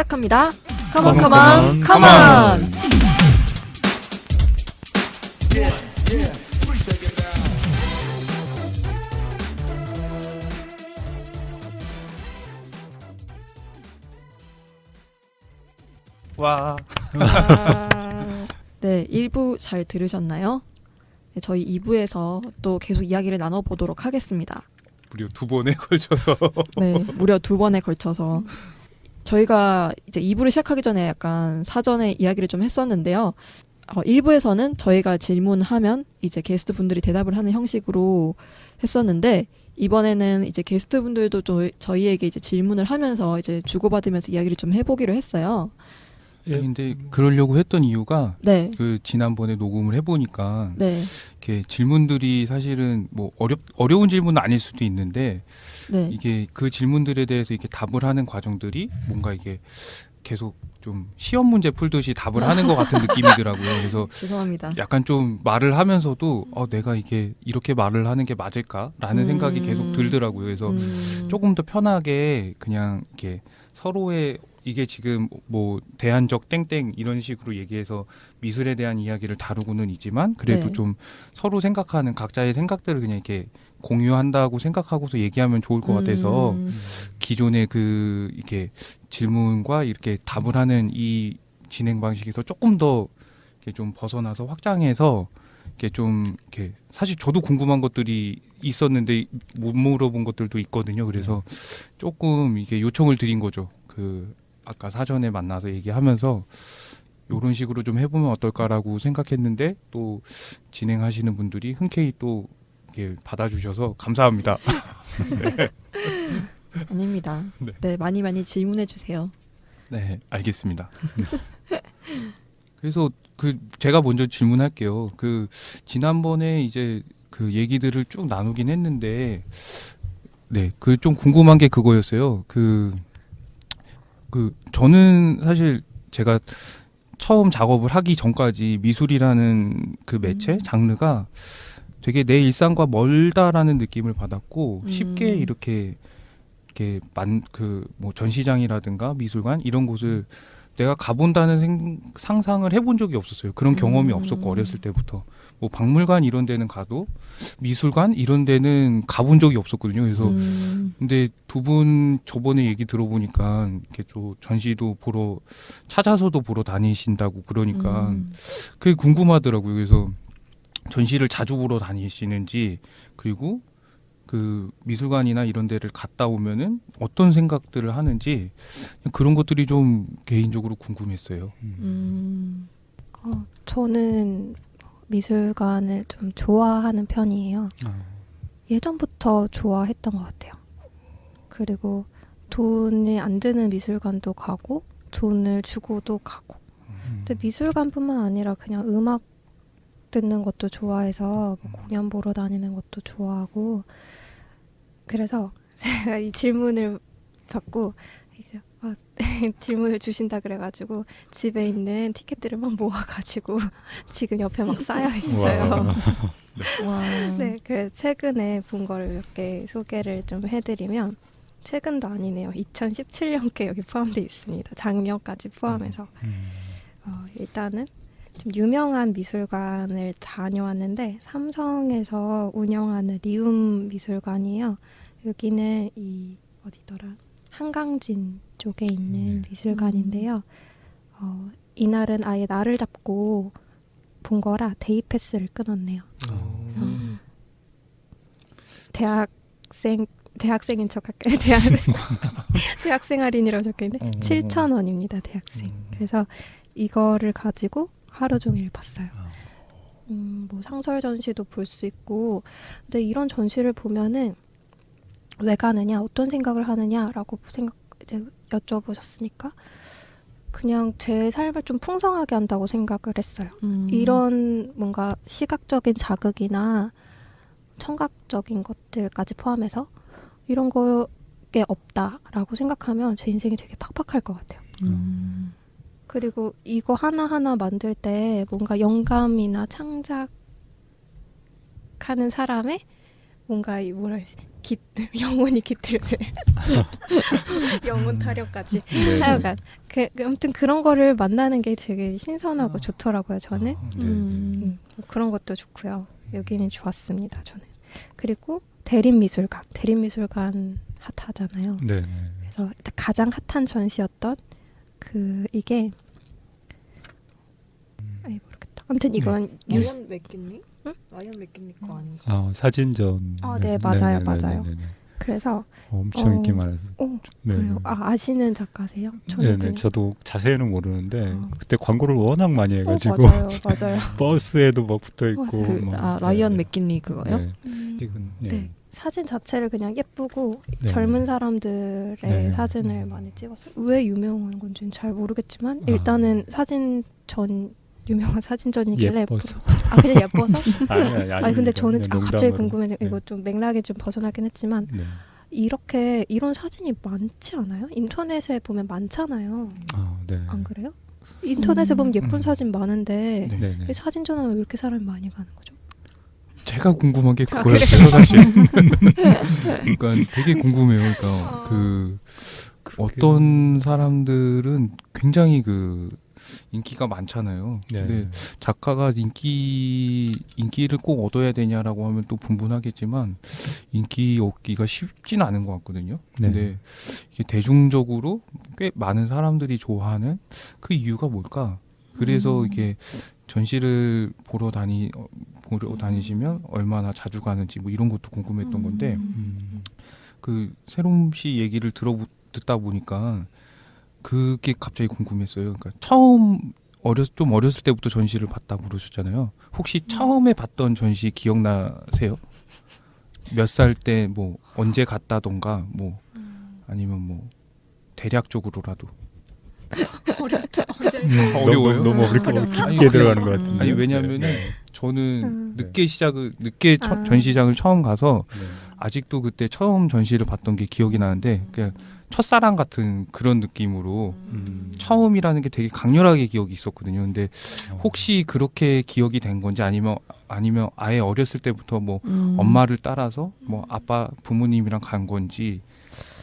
시작합니다. 컴온 컴온 컴온. 와. 네, 1부 잘 들으셨나요? 네, 저희 2부에서 또 계속 이야기를 나눠보도록 하겠습니다. 무려 2번에 걸쳐서. 네, 무려 2번에 걸쳐서 저희가 이제 2부를 시작하기 전에 약간 사전에 이야기를 좀 했었는데요. 1부에서는 저희가 질문하면 이제 게스트 분들이 대답을 하는 형식으로 했었는데, 이번에는 이제 게스트 분들도 저희에게 이제 질문을 하면서 이제 주고받으면서 이야기를 좀 해보기로 했어요. 근데 그러려고 했던 이유가 네. 그 지난번에 녹음을 해보니까 네. 이렇게 질문들이 사실은 뭐 어려운 질문은 아닐 수도 있는데 네. 이게 그 질문들에 대해서 이렇게 답을 하는 과정들이 뭔가 이게 계속 좀 시험 문제 풀듯이 답을 하는 것 같은 느낌이더라고요. 그래서 죄송합니다. 약간 좀 말을 하면서도 내가 이게 이렇게 말을 하는 게 맞을까라는 생각이 계속 들더라고요. 그래서 조금 더 편하게 그냥 이렇게 서로의 이게 지금 뭐 대안적 땡땡 이런 식으로 얘기해서 미술에 대한 이야기를 다루고는 있지만 그래도 네. 좀 서로 생각하는 각자의 생각들을 그냥 이렇게 공유한다고 생각하고서 얘기하면 좋을 것 같아서 기존의 그 이렇게 질문과 이렇게 답을 하는 이 진행 방식에서 조금 더 이렇게 좀 벗어나서 확장해서 이렇게 좀 이렇게 사실 저도 궁금한 것들이 있었는데 못 물어본 것들도 있거든요. 그래서 조금 이게 요청을 드린 거죠. 그 아까 사전에 만나서 얘기하면서 이런 식으로 좀 해보면 어떨까라고 생각했는데 또 진행하시는 분들이 흔쾌히 또 이렇게 받아주셔서 감사합니다. 네. 아닙니다. 네. 네, 많이 질문해 주세요. 네, 알겠습니다. 그래서 그 제가 먼저 질문할게요. 그 지난번에 이제 그 얘기들을 쭉 나누긴 했는데, 네, 그 좀 궁금한 게 그거였어요. 그 저는 사실 제가 처음 작업을 하기 전까지 미술이라는 그 매체 장르가 되게 내 일상과 멀다라는 느낌을 받았고 쉽게 이렇게 그 뭐 전시장이라든가 미술관 이런 곳을 내가 가본다는 상상을 해본 적이 없었어요. 그런 경험이 없었고 어렸을 때부터 뭐 박물관 이런 데는 가도 미술관 이런 데는 가본 적이 없었거든요. 그래서 근데 두 분 저번에 얘기 들어보니까 이렇게 또 전시도 보러 찾아서도 보러 다니신다고 그러니까 그게 궁금하더라고요. 그래서 전시를 자주 보러 다니시는지 그리고 그 미술관이나 이런 데를 갔다 오면은 어떤 생각들을 하는지 그런 것들이 좀 개인적으로 궁금했어요. 저는 미술관을 좀 좋아하는 편이에요. 예전부터 좋아했던 것 같아요. 그리고 돈이 안 드는 미술관도 가고 돈을 주고도 가고. 근데 미술관뿐만 아니라 그냥 음악 듣는 것도 좋아해서 뭐 공연 보러 다니는 것도 좋아하고. 그래서 제가 이 질문을 받고 이제 질문을 주신다 그래가지고 집에 있는 티켓들을 막 모아가지고 지금 옆에 막 쌓여 있어요. 와. 네, 그래서 최근에 본 거를 몇 개 소개를 좀 해드리면 최근도 아니네요. 2017년께 여기 포함되어 있습니다. 작년까지 포함해서. 일단은 좀 유명한 미술관을 다녀왔는데 삼성에서 운영하는 리움 미술관이에요. 여기는 이 어디더라? 한강진 쪽에 있는 미술관인데요. 이날은 아예 날을 잡고 본 거라 데이 패스를 끊었네요. 대학생인 척 할게요. 대학생 할인이라고 적혀있는데 7,000원입니다. 대학생. 그래서 이거를 가지고 하루 종일 봤어요. 뭐 상설 전시도 볼 수 있고, 근데 이런 전시를 보면은 왜 가느냐, 어떤 생각을 하느냐라고 이제 여쭤보셨으니까 그냥 제 삶을 좀 풍성하게 한다고 생각을 했어요. 이런 뭔가 시각적인 자극이나 청각적인 것들까지 포함해서 이런 거에 없다라고 생각하면 제 인생이 되게 팍팍할 것 같아요. 그리고 이거 하나하나 만들 때 뭔가 영감이나 창작하는 사람의 뭔가 이 뭐라 해야 되지? 영혼이 깃들여져 영혼 타령까지 네. 하여간 아무튼 그런 거를 만나는 게 되게 신선하고 좋더라고요. 저는 네. 그런 것도 좋고요. 여기는 좋았습니다. 저는. 그리고 대림미술관 핫하잖아요. 네. 네. 그래서 가장 핫한 전시였던 이게 모르겠다. 아무튼 이건 라이언 맥킨리? 응? 라이언 맥킨리 거 아닌가? 사진전. 네, 맞아요, 맞아요. 그래서 엄청 인기 많아서. 네. 그래요. 아시는 작가세요? 저는 네네. 그냥- 저도 자세히는 모르는데 그때 광고를 워낙 많이 해가지고 맞아요. 버스에도 막 붙어 있고. 라이언 맥킨리 그거요? 네. 음, 지금 네. 네. 사진 자체를 그냥 예쁘고 네. 젊은 사람들의 네. 사진을 많이 찍었어요. 왜 유명한 건지는 잘 모르겠지만 일단은 유명한 사진전이길래 예뻐서. 그냥 예뻐서? 아니 근데 저는 갑자기 농담으로. 궁금해요. 네. 이거 좀 맥락이 좀 벗어나긴 했지만 네. 이런 사진이 많지 않아요? 인터넷에 보면 많잖아요. 네. 안 그래요? 인터넷에 보면 예쁜 음. 사진 많은데 네. 네. 왜 사진전은 왜 이렇게 사람이 많이 가는 거죠? 제가 궁금한 게 그거였어요, 사실. 그러니까 되게 궁금해요. 그러니까 어떤 사람들은 굉장히 인기가 많잖아요. 네. 근데 작가가 인기를 꼭 얻어야 되냐라고 하면 또 분분하겠지만 인기 얻기가 쉽진 않은 것 같거든요. 네. 근데 이게 대중적으로 꽤 많은 사람들이 좋아하는 그 이유가 뭘까? 그래서 이게 전시를 보러 다니시면 얼마나 자주 가는지 뭐 이런 것도 궁금했던 건데 새롬 씨 얘기를 듣다 보니까 그게 갑자기 궁금했어요. 그러니까 좀 어렸을 때부터 전시를 봤다고 그러셨잖아요. 혹시 처음에 봤던 전시 기억나세요? 몇 살 때 뭐 언제 갔다던가 뭐 아니면 뭐 대략적으로라도. 어려워요? 너무 깊게 들어가는 것 같은데. 아니 왜냐면은 네. 저는 네. 늦게 전시장을 처음 가서 네. 아직도 그때 처음 전시를 봤던 게 기억이 나는데 그냥 첫사랑 같은 그런 느낌으로 처음이라는 게 되게 강렬하게 기억이 있었거든요. 근데 혹시 그렇게 기억이 된 건지 아니면 아예 어렸을 때부터 뭐 엄마를 따라서 뭐 아빠 부모님이랑 간 건지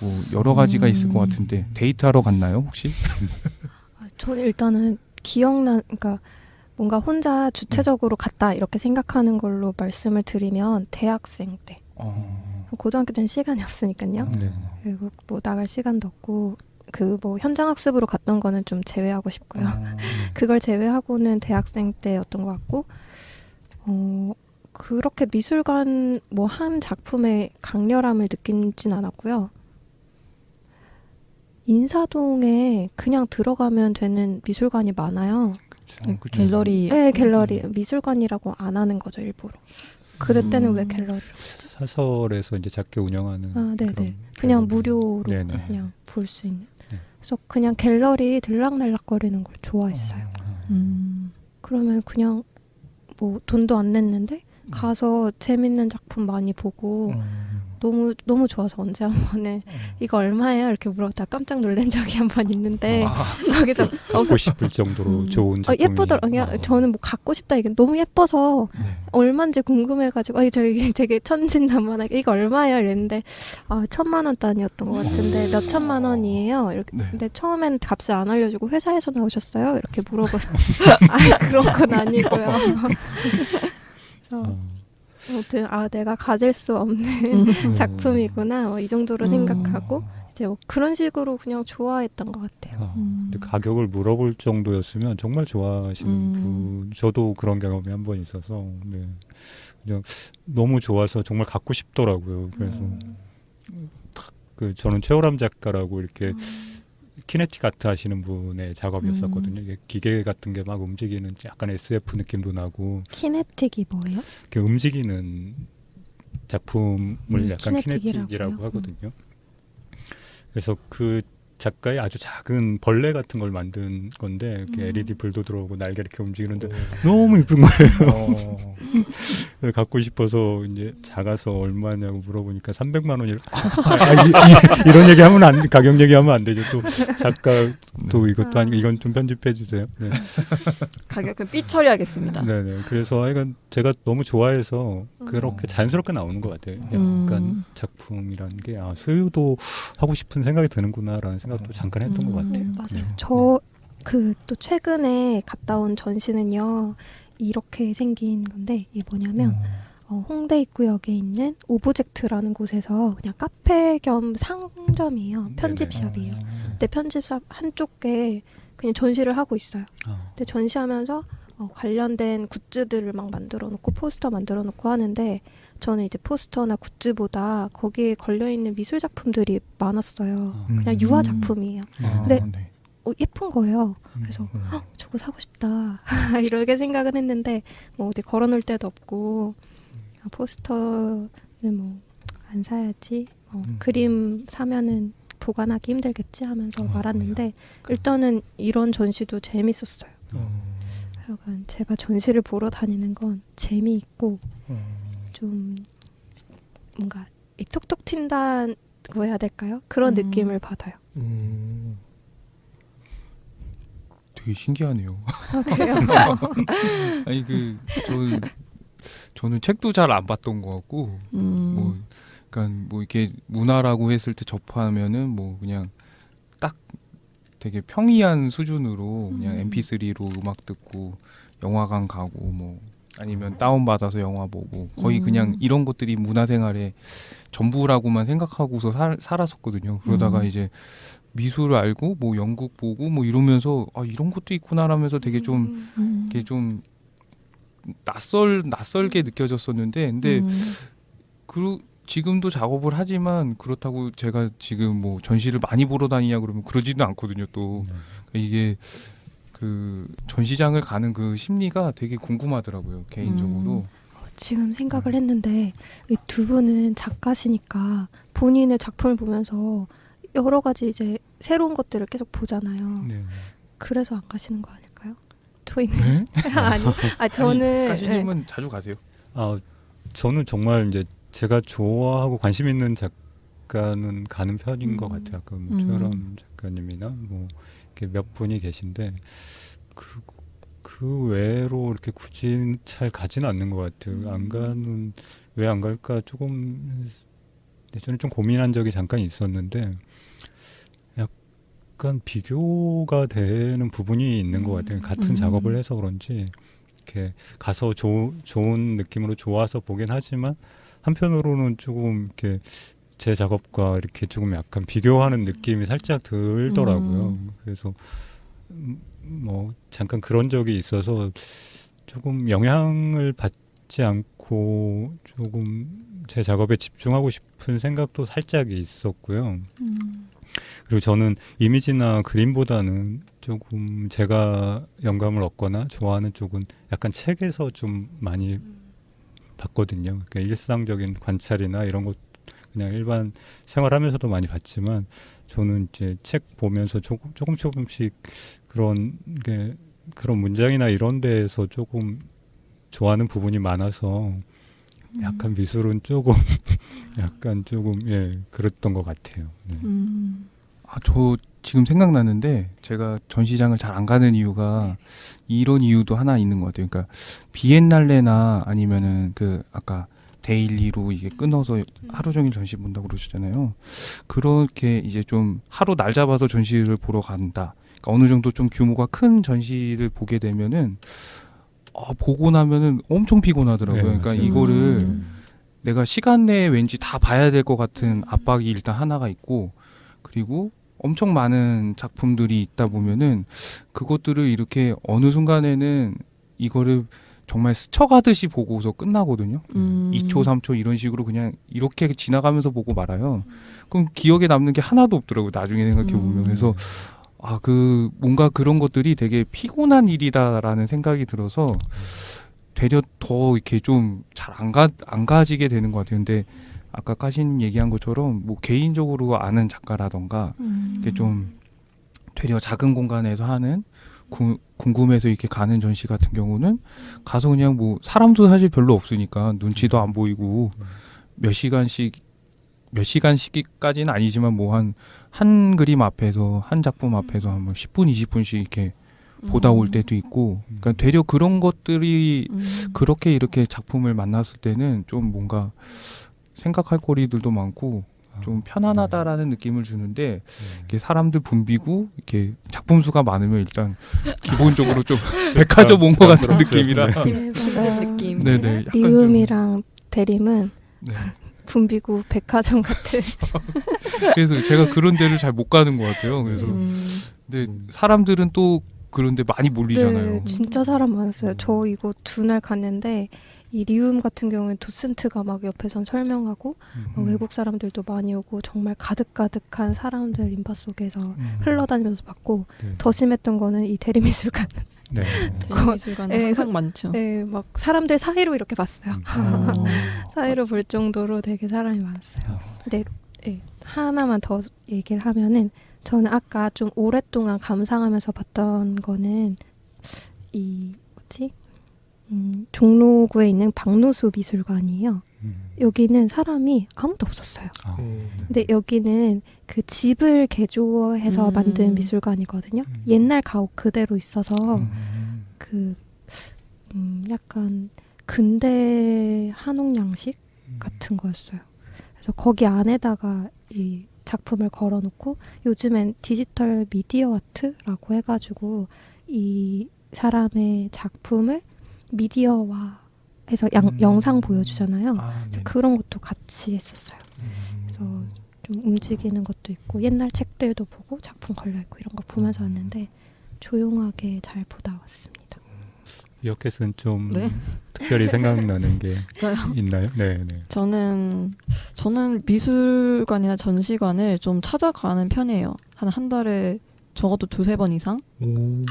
뭐 여러 가지가 있을 것 같은데 데이트하러 갔나요 혹시? 저는 일단은 그러니까 뭔가 혼자 주체적으로 갔다 이렇게 생각하는 걸로 말씀을 드리면 대학생 때. 고등학교 때는 시간이 없으니까요. 네. 그리고 뭐 나갈 시간도 없고 뭐 현장 학습으로 갔던 거는 좀 제외하고 싶고요. 그걸 제외하고는 대학생 때였던 것 같고 그렇게 미술관 뭐 한 작품의 강렬함을 느끼진 않았고요. 인사동에 그냥 들어가면 되는 미술관이 많아요. 갤러리. 네, 갤러리. 미술관이라고 안 하는 거죠, 일부러. 그럴 때는 왜 갤러리? 사설에서 이제 작게 운영하는 네네. 그냥 무료로 네네. 그냥 볼 수 있는. 네. 그래서 그냥 갤러리 들락날락거리는 걸 좋아했어요. 그러면 그냥 뭐 돈도 안 냈는데 가서 재밌는 작품 많이 보고 너무 좋아서 언제 한 번에 이거 얼마예요? 이렇게 물어보다 깜짝 놀란 적이 한 번 있는데 거기서 갖고 싶을 정도로 좋은 작품이 예쁘더라고요. 저는 뭐 갖고 싶다 이게 너무 예뻐서 얼마인지 궁금해가지고 저 이게 되게 천진난만하게 이거 얼마예요? 이랬는데 1,000만 원 단위였던 것 같은데 몇 천만 원이에요? 이렇게 근데 처음엔 값을 안 알려주고 회사에서 나오셨어요? 이렇게 물어보서 그런 건 아니고요. 그래서 아무튼 내가 가질 수 없는 작품이구나 이 정도로 생각하고 이제 뭐 그런 식으로 그냥 좋아했던 것 같아요. 근데 가격을 물어볼 정도였으면 정말 좋아하시는 분. 저도 그런 경험이 한 번 있어서 그냥 너무 좋아서 정말 갖고 싶더라고요. 그래서 저는 최호람 작가라고 이렇게 키네틱 아트 하시는 분의 작업이었었거든요. 이게 기계 같은 게 막 움직이는 약간 SF 느낌도 나고. 키네틱이 뭐예요? 이렇게 움직이는 작품을 약간 키네틱이라고요? 키네틱이라고 하거든요. 그래서 그 작가의 아주 작은 벌레 같은 걸 만든 건데 이렇게 LED 불도 들어오고 날개 이렇게 움직이는데 너무 이쁜 거예요. 그래서 갖고 싶어서 이제 작아서 얼마냐고 물어보니까 300만 원이라. 이런 얘기하면 가격 얘기하면 안 되죠. 또 작가도 이것도 아니고 이건 좀 편집해 주세요. 네. 가격은 삐 처리하겠습니다. 네네. 그래서 제가 너무 좋아해서 그렇게 자연스럽게 나오는 것 같아요. 약간 작품이라는 게 소유도 하고 싶은 생각이 드는구나라는 생각도 잠깐 했던 것 같아요. 맞아요. 저 그 또 최근에 갔다 온 전시는요. 이렇게 생긴 건데 이게 뭐냐면 홍대 입구역에 있는 오브젝트라는 곳에서 그냥 카페 겸 상점이에요. 편집샵이에요. 근데 편집샵 한쪽에 그냥 전시를 하고 있어요. 근데 전시하면서 관련된 굿즈들을 막 만들어 놓고 포스터 만들어 놓고 하는데 저는 이제 포스터나 굿즈보다 거기에 걸려있는 미술 작품들이 많았어요. 그냥 유화 작품이에요. 근데 네. 예쁜 거예요. 그래서 저거 사고 싶다 이렇게 생각은 했는데 뭐 어디 걸어놓을 데도 없고 포스터는 뭐 안 사야지 그림 사면은 보관하기 힘들겠지 하면서 말았는데 일단은 이런 전시도 재밌었어요. 약간 제가 전시를 보러 다니는 건 재미있고 좀 뭔가 이 톡톡 튄다고 해야 될까요? 그런 느낌을 받아요. 되게 신기하네요. 그래요? 아니 저는 책도 잘 안 봤던 것 같고 뭐 그러니까 뭐 이렇게 문화라고 했을 때 접하면은 뭐 그냥 딱 되게 평이한 수준으로 그냥 MP3로 음악 듣고 영화관 가고 뭐 아니면 다운 받아서 영화 보고 거의 그냥 이런 것들이 문화생활의 전부라고만 생각하고서 살았었거든요. 그러다가 이제 미술을 알고 뭐 연극 보고 뭐 이러면서 이런 것도 있구나라면서 되게 좀 이게 좀 낯설게 느껴졌었는데 근데 지금도 작업을 하지만 그렇다고 제가 지금 뭐 전시를 많이 보러 다니냐 그러면 그러지는 않거든요. 또 이게 그 전시장을 가는 그 심리가 되게 궁금하더라고요. 개인적으로. 지금 생각을 했는데 이 두 분은 작가시니까 본인의 작품을 보면서 여러 가지 이제 새로운 것들을 계속 보잖아요. 네. 그래서 안 가시는 거 아닐까요? 토이는 네? 저는 까시님은 자주 가세요? 저는 정말 이제 제가 좋아하고 관심 있는 작가는 가는 편인 것 같아요. 그 최여람 작가님이나 뭐 이렇게 몇 분이 계신데 그 외로 이렇게 굳이 잘 가지는 않는 것 같아요. 왜 안 갈까 조금 예전에 좀 고민한 적이 잠깐 있었는데 약간 비교가 되는 부분이 있는 것 같아요. 같은 작업을 해서 그런지 이렇게 가서 좋은 느낌으로 좋아서 보긴 하지만 한편으로는 조금 이렇게 제 작업과 이렇게 조금 약간 비교하는 느낌이 살짝 들더라고요. 그래서 뭐 잠깐 그런 적이 있어서 조금 영향을 받지 않고 조금 제 작업에 집중하고 싶은 생각도 살짝 있었고요. 그리고 저는 이미지나 그림보다는 조금 제가 영감을 얻거나 좋아하는 쪽은 약간 책에서 좀 많이 봤거든요. 그러니까 일상적인 관찰이나 이런 것 그냥 일반 생활하면서도 많이 봤지만 저는 이제 책 보면서 조금씩 그런 문장이나 이런 데에서 조금 좋아하는 부분이 많아서 약간 미술은 조금 약간 조금 그랬던 것 같아요. 네. 저 지금 생각나는데 제가 전시장을 잘 안 가는 이유가 이런 이유도 하나 있는 것 같아요. 그러니까 비엔날레나 아니면은 그 아까 데일리로 이게 끊어서 하루 종일 전시 본다고 그러셨잖아요. 그렇게 이제 좀 하루 날 잡아서 전시를 보러 간다. 그러니까 어느 정도 좀 규모가 큰 전시를 보게 되면은 보고 나면은 엄청 피곤하더라고요. 그러니까 맞아요. 이거를 내가 시간 내에 왠지 다 봐야 될 것 같은 압박이 일단 하나가 있고 그리고 엄청 많은 작품들이 있다 보면은 그것들을 이렇게 어느 순간에는 이거를 정말 스쳐가듯이 보고서 끝나거든요. 2초, 3초 이런 식으로 그냥 이렇게 지나가면서 보고 말아요. 그럼 기억에 남는 게 하나도 없더라고요. 나중에 생각해 보면. 그래서 뭔가 그런 것들이 되게 피곤한 일이다라는 생각이 들어서 되려 더 이렇게 좀 잘 안 가지게 되는 것 같아요. 근데 아까 까신 얘기한 것처럼 뭐 개인적으로 아는 작가라던가 이렇게 좀 되려 작은 공간에서 하는 궁금해서 이렇게 가는 전시 같은 경우는 가서 그냥 뭐 사람도 사실 별로 없으니까 눈치도 안 보이고 몇 시간씩까지는 아니지만 뭐 한 그림 앞에서 한 작품 앞에서 한 10분 20분씩 이렇게 보다 올 때도 있고, 그러니까 되려 그런 것들이 그렇게 이렇게 작품을 만났을 때는 좀 뭔가 생각할 거리들도 많고 좀 편안하다라는 느낌을 주는데, 이게 사람들 붐비고 이렇게 작품 수가 많으면 일단 기본적으로 좀 백화점 온 것 같은 느낌이라. 네, 맞아요. 느낌. 네네. 약간 좀- 리움이랑 대림은 네. 붐비고 백화점 같은. 그래서 제가 그런 데를 잘 못 가는 것 같아요. 그래서 근데 사람들은 또 그런데 많이 몰리잖아요. 네, 진짜 사람 많았어요. 저 이거 2날 갔는데 이 리움 같은 경우는 도슨트가 막 옆에선 설명하고 막 외국 사람들도 많이 오고 정말 가득가득한 사람들 인파 속에서 흘러다니면서 봤고, 네. 더 심했던 거는 이 대리미술관. 네. 대미술관은 네, 항상 많죠. 네, 막 사람들 사이로 이렇게 봤어요. 사이로 볼 정도로 되게 사람이 많았어요. 근데 네, 하나만 더 얘기를 하면은, 저는 아까 좀 오랫동안 감상하면서 봤던 거는 이 뭐지? 종로구에 있는 박노수 미술관이에요. 여기는 사람이 아무도 없었어요. 아, 근데 여기는 그 집을 개조해서 만든 미술관이거든요. 옛날 가옥 그대로 있어서 그 약간 근대 한옥 양식 같은 거였어요. 그래서 거기 안에다가 이 작품을 걸어놓고, 요즘엔 디지털 미디어 아트라고 해가지고 이 사람의 작품을 미디어화해서 영상 보여주잖아요. 그래서 그런 것도 같이 했었어요. 그래서 좀 움직이는 것도 있고 옛날 책들도 보고 작품 걸려있고 이런 거 보면서 왔는데 조용하게 잘 보다 왔습니다. 이어켓은 좀 네. 특별히 생각나는 게 저요? 있나요? 네, 네. 저는 미술관이나 전시관을 좀 찾아가는 편이에요. 한 달에 적어도 2-3번 이상? 오.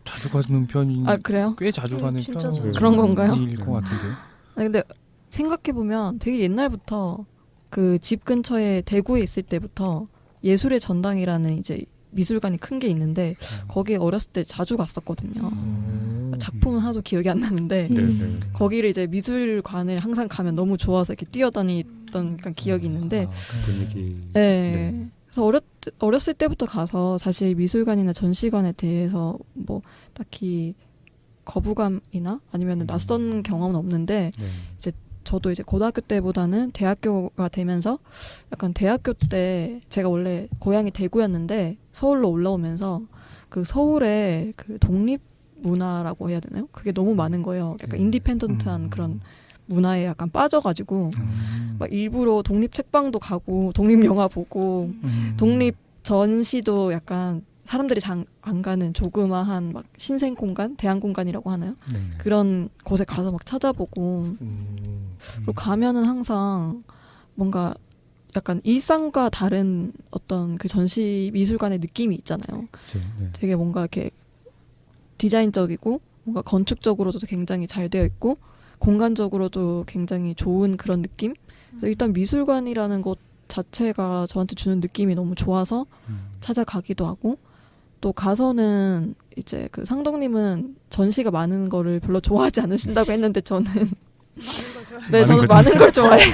자주 가는 편이 아, 그래요? 꽤 자주 가는 진짜 편일 그런 건가요? 것 같은데요. 아니, 근데 생각해보면 되게 옛날부터 그 집 근처에 대구에 있을 때부터 예술의 전당이라는 이제 미술관이 큰 게 있는데 거기에 어렸을 때 자주 갔었거든요. 작품은 하나도 기억이 안 나는데 네, 네. 거기를 이제 미술관을 항상 가면 너무 좋아서 이렇게 뛰어다니던 약간 기억이 있는데 분위기. 네. 네. 그래서 어렸을 때부터 가서 사실 미술관이나 전시관에 대해서 뭐 딱히 거부감이나 아니면 낯선 경험은 없는데 네. 저도 이제 고등학교 때보다는 대학교가 되면서 약간 대학교 때 제가 원래 고향이 대구였는데 서울로 올라오면서 그 서울에 그 독립 문화라고 해야 되나요? 그게 너무 많은 거예요. 약간 인디펜던트한 그런 문화에 약간 빠져가지고 막 일부러 독립 책방도 가고 독립 영화 보고 독립 전시도 약간 사람들이 잘 안 가는 조그마한 막 신생 공간, 대안 공간이라고 하나요? 네. 그런 곳에 가서 막 찾아보고 그리고 가면은 항상 뭔가 약간 일상과 다른 어떤 그 전시 미술관의 느낌이 있잖아요. 그쵸, 네. 되게 뭔가 이렇게 디자인적이고 뭔가 건축적으로도 굉장히 잘 되어 있고 공간적으로도 굉장히 좋은 그런 느낌. 그래서 일단 미술관이라는 곳 자체가 저한테 주는 느낌이 너무 좋아서 찾아가기도 하고, 또 가서는 이제 그 상덕님은 전시가 많은 거를 별로 좋아하지 않으신다고 했는데 저는 네, 저는 많은 걸 좋아해요.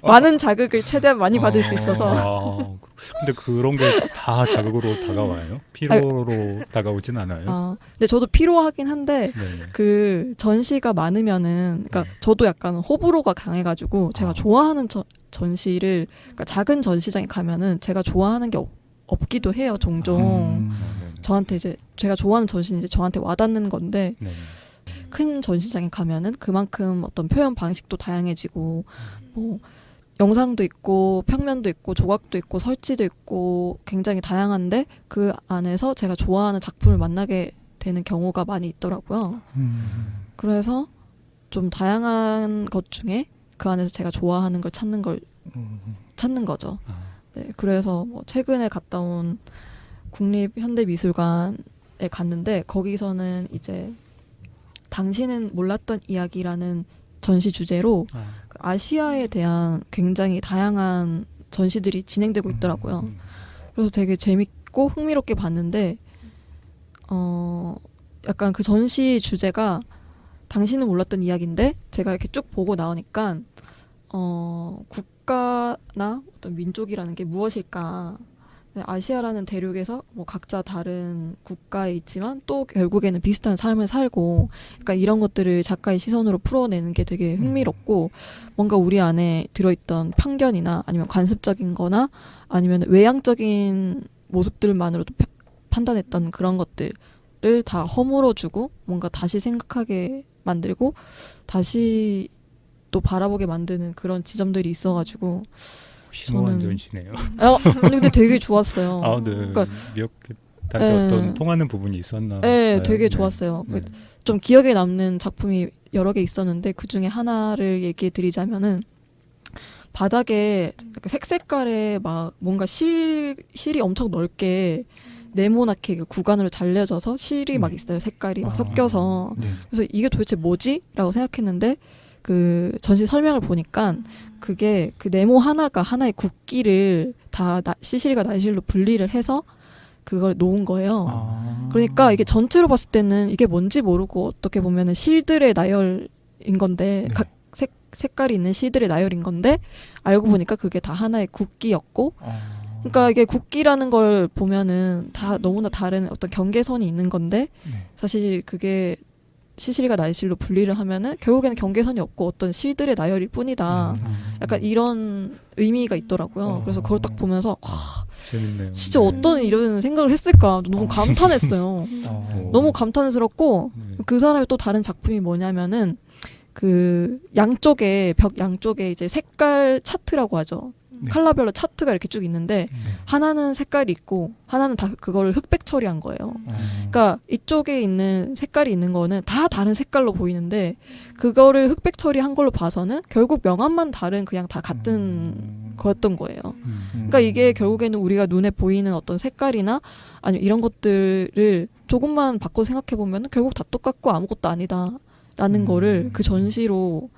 많은 자극을 최대한 많이 받을 수 있어서. 아, 근데 그런 게 다 자극으로 다가와요? 피로로 다가오진 않아요? 근데 저도 피로하긴 한데 네. 그 전시가 많으면은, 그러니까 저도 약간 호불호가 강해가지고 제가 좋아하는 전시를, 그러니까 작은 전시장에 가면은 제가 좋아하는 게 없기도 해요, 종종. 저한테 이제 제가 좋아하는 전시는 이제 저한테 와닿는 건데 네. 큰 전시장에 가면은 그만큼 어떤 표현 방식도 다양해지고 뭐 영상도 있고 평면도 있고 조각도 있고 설치도 있고 굉장히 다양한데 그 안에서 제가 좋아하는 작품을 만나게 되는 경우가 많이 있더라고요. 그래서 좀 다양한 것 중에 그 안에서 제가 좋아하는 걸 찾는 거죠. 네, 그래서 뭐 최근에 갔다 온 국립현대미술관에 갔는데 거기서는 이제 당신은 몰랐던 이야기라는 전시 주제로 그 아시아에 대한 굉장히 다양한 전시들이 진행되고 있더라고요. 그래서 되게 재밌고 흥미롭게 봤는데 약간 그 전시 주제가 당신은 몰랐던 이야기인데 제가 이렇게 쭉 보고 나오니까 국가나 어떤 민족이라는 게 무엇일까 아시아라는 대륙에서 뭐 각자 다른 국가에 있지만 또 결국에는 비슷한 삶을 살고 그러니까 이런 것들을 작가의 시선으로 풀어내는 게 되게 흥미롭고 뭔가 우리 안에 들어있던 편견이나 아니면 관습적인 거나 아니면 외향적인 모습들만으로도 판단했던 그런 것들을 다 허물어주고 뭔가 다시 생각하게 만들고 다시 또 바라보게 만드는 그런 지점들이 있어가지고 심오한 저는- 전시네요. 아니 근데 되게 좋았어요. 아, 네. 그러니까 다시 네. 어떤 통하는 부분이 있었나? 네, 되게 좋았어요. 네. 좀 기억에 남는 작품이 여러 개 있었는데 그 중에 하나를 얘기해 드리자면은 바닥에 색색깔의 막 뭔가 실이 엄청 넓게 네모나게 그 구간으로 잘려져서 실이 막 있어요. 색깔이 막 섞여서. 네. 그래서 이게 도대체 뭐지? 라고 생각했는데 그 전시 설명을 보니까 그게 그 네모 하나가 하나의 국기를 다 시실과 나실로 분리를 해서 그걸 놓은 거예요. 그러니까 이게 전체로 봤을 때는 이게 뭔지 모르고 어떻게 보면은 실들의 나열인 건데 네. 각 색깔이 있는 실들의 나열인 건데 알고 보니까 그게 다 하나의 국기였고 그러니까 이게 국기라는 걸 보면은 다 너무나 다른 어떤 경계선이 있는 건데 네. 사실 그게 시실과 나실로 분리를 하면은 결국에는 경계선이 없고 어떤 실들의 나열일 뿐이다. 약간 이런 의미가 있더라고요. 그래서 그걸 딱 보면서 와, 재밌네요. 진짜 네. 어떤 이런 생각을 했을까 너무 감탄했어요. 너무 감탄스럽고 네. 그 사람의 또 다른 작품이 뭐냐면은 그 양쪽에 벽 양쪽에 이제 색깔 차트라고 하죠. 네. 컬러별로 차트가 이렇게 쭉 있는데 네. 하나는 색깔이 있고 하나는 다 그거를 흑백 처리한 거예요. 그러니까 이쪽에 있는 색깔이 있는 거는 다 다른 색깔로 보이는데 그거를 흑백 처리한 걸로 봐서는 결국 명암만 다른 그냥 다 같은 거였던 거예요. 그러니까 이게 결국에는 우리가 눈에 보이는 어떤 색깔이나 아니면 이런 것들을 조금만 바꿔 생각해 보면 결국 다 똑같고 아무것도 아니다라는 거를 그 전시로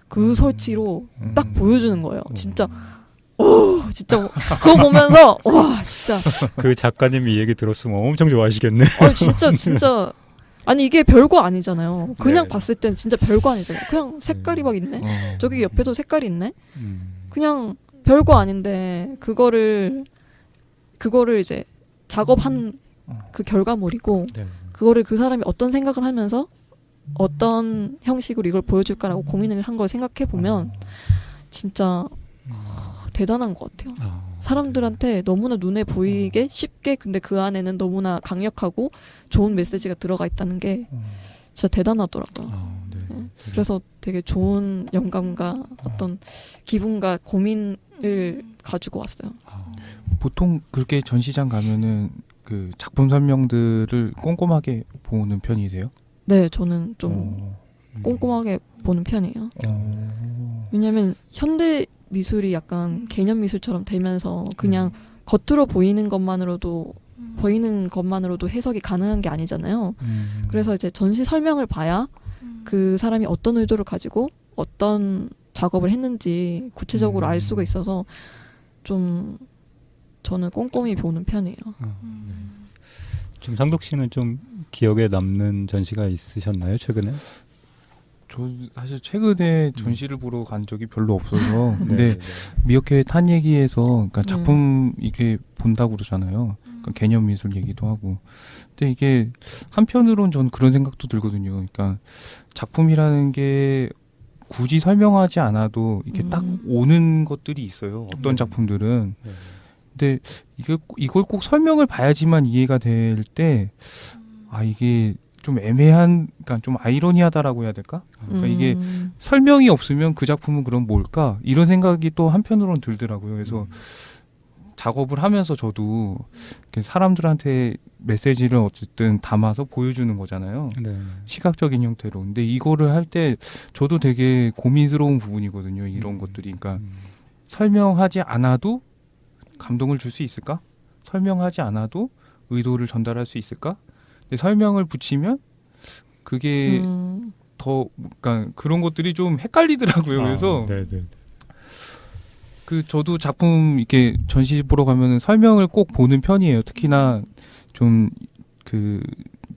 그 설치로 딱 보여주는 거예요. 진짜 오 진짜 그거 보면서 와 진짜 그 작가님이 이 얘기 들었으면 엄청 좋아하시겠네. 진짜 아니 이게 별거 아니잖아요. 그냥 네. 봤을 땐 진짜 별거 아니잖아요. 그냥 색깔이 막 있네. 저기 옆에도 색깔이 있네. 그냥 별거 아닌데 그거를 이제 작업한 그 결과물이고 네. 그거를 그 사람이 어떤 생각을 하면서 어떤 형식으로 이걸 보여줄까라고 고민을 한 걸 생각해 보면 진짜 대단한 것 같아요. 사람들한테 너무나 눈에 보이게 쉽게 근데 그 안에는 너무나 강력하고 좋은 메시지가 들어가 있다는 게 진짜 대단하더라고요. 네. 그래서 되게 좋은 영감과 어떤 기분과 고민을 가지고 왔어요. 보통 그렇게 전시장 가면은 그 작품 설명들을 꼼꼼하게 보는 편이세요? 네, 저는 좀 꼼꼼하게 보는 편이에요. 왜냐하면 현대 미술이 약간 개념 미술처럼 되면서 그냥 겉으로 보이는 것만으로도 해석이 가능한 게 아니잖아요. 그래서 이제 전시 설명을 봐야 그 사람이 어떤 의도를 가지고 어떤 작업을 했는지 구체적으로 알 수가 있어서 좀 저는 꼼꼼히 보는 편이에요. 좀 상독 씨는 좀 기억에 남는 전시가 있으셨나요 최근에? 저 사실 최근에 전시를 보러 간 적이 별로 없어서 근데 네. 미어캣 한 얘기에서 그러니까 작품 이게 본다고 그러잖아요. 그러니까 개념 미술 얘기도 하고. 근데 이게 한편으론 전 그런 생각도 들거든요. 그러니까 작품이라는 게 굳이 설명하지 않아도 이게 딱 오는 것들이 있어요. 어떤 작품들은. 네. 근데 이걸 꼭 설명을 봐야지만 이해가 될 때 이게 좀 애매한, 그러니까 좀 아이러니하다라고 해야 될까? 그러니까 이게 설명이 없으면 그 작품은 그럼 뭘까? 이런 생각이 또 한편으로는 들더라고요. 그래서 작업을 하면서 저도 이렇게 사람들한테 메시지를 어쨌든 담아서 보여주는 거잖아요. 네. 시각적인 형태로. 근데 이거를 할 때 저도 되게 고민스러운 부분이거든요. 이런 것들이. 그러니까 설명하지 않아도 감동을 줄 수 있을까? 설명하지 않아도 의도를 전달할 수 있을까? 근데 설명을 붙이면 그게 더, 그러니까 그런 것들이 좀 헷갈리더라고요. 그래서 네네. 저도 작품 이렇게 전시 보러 가면은 설명을 꼭 보는 편이에요. 특히나 좀 그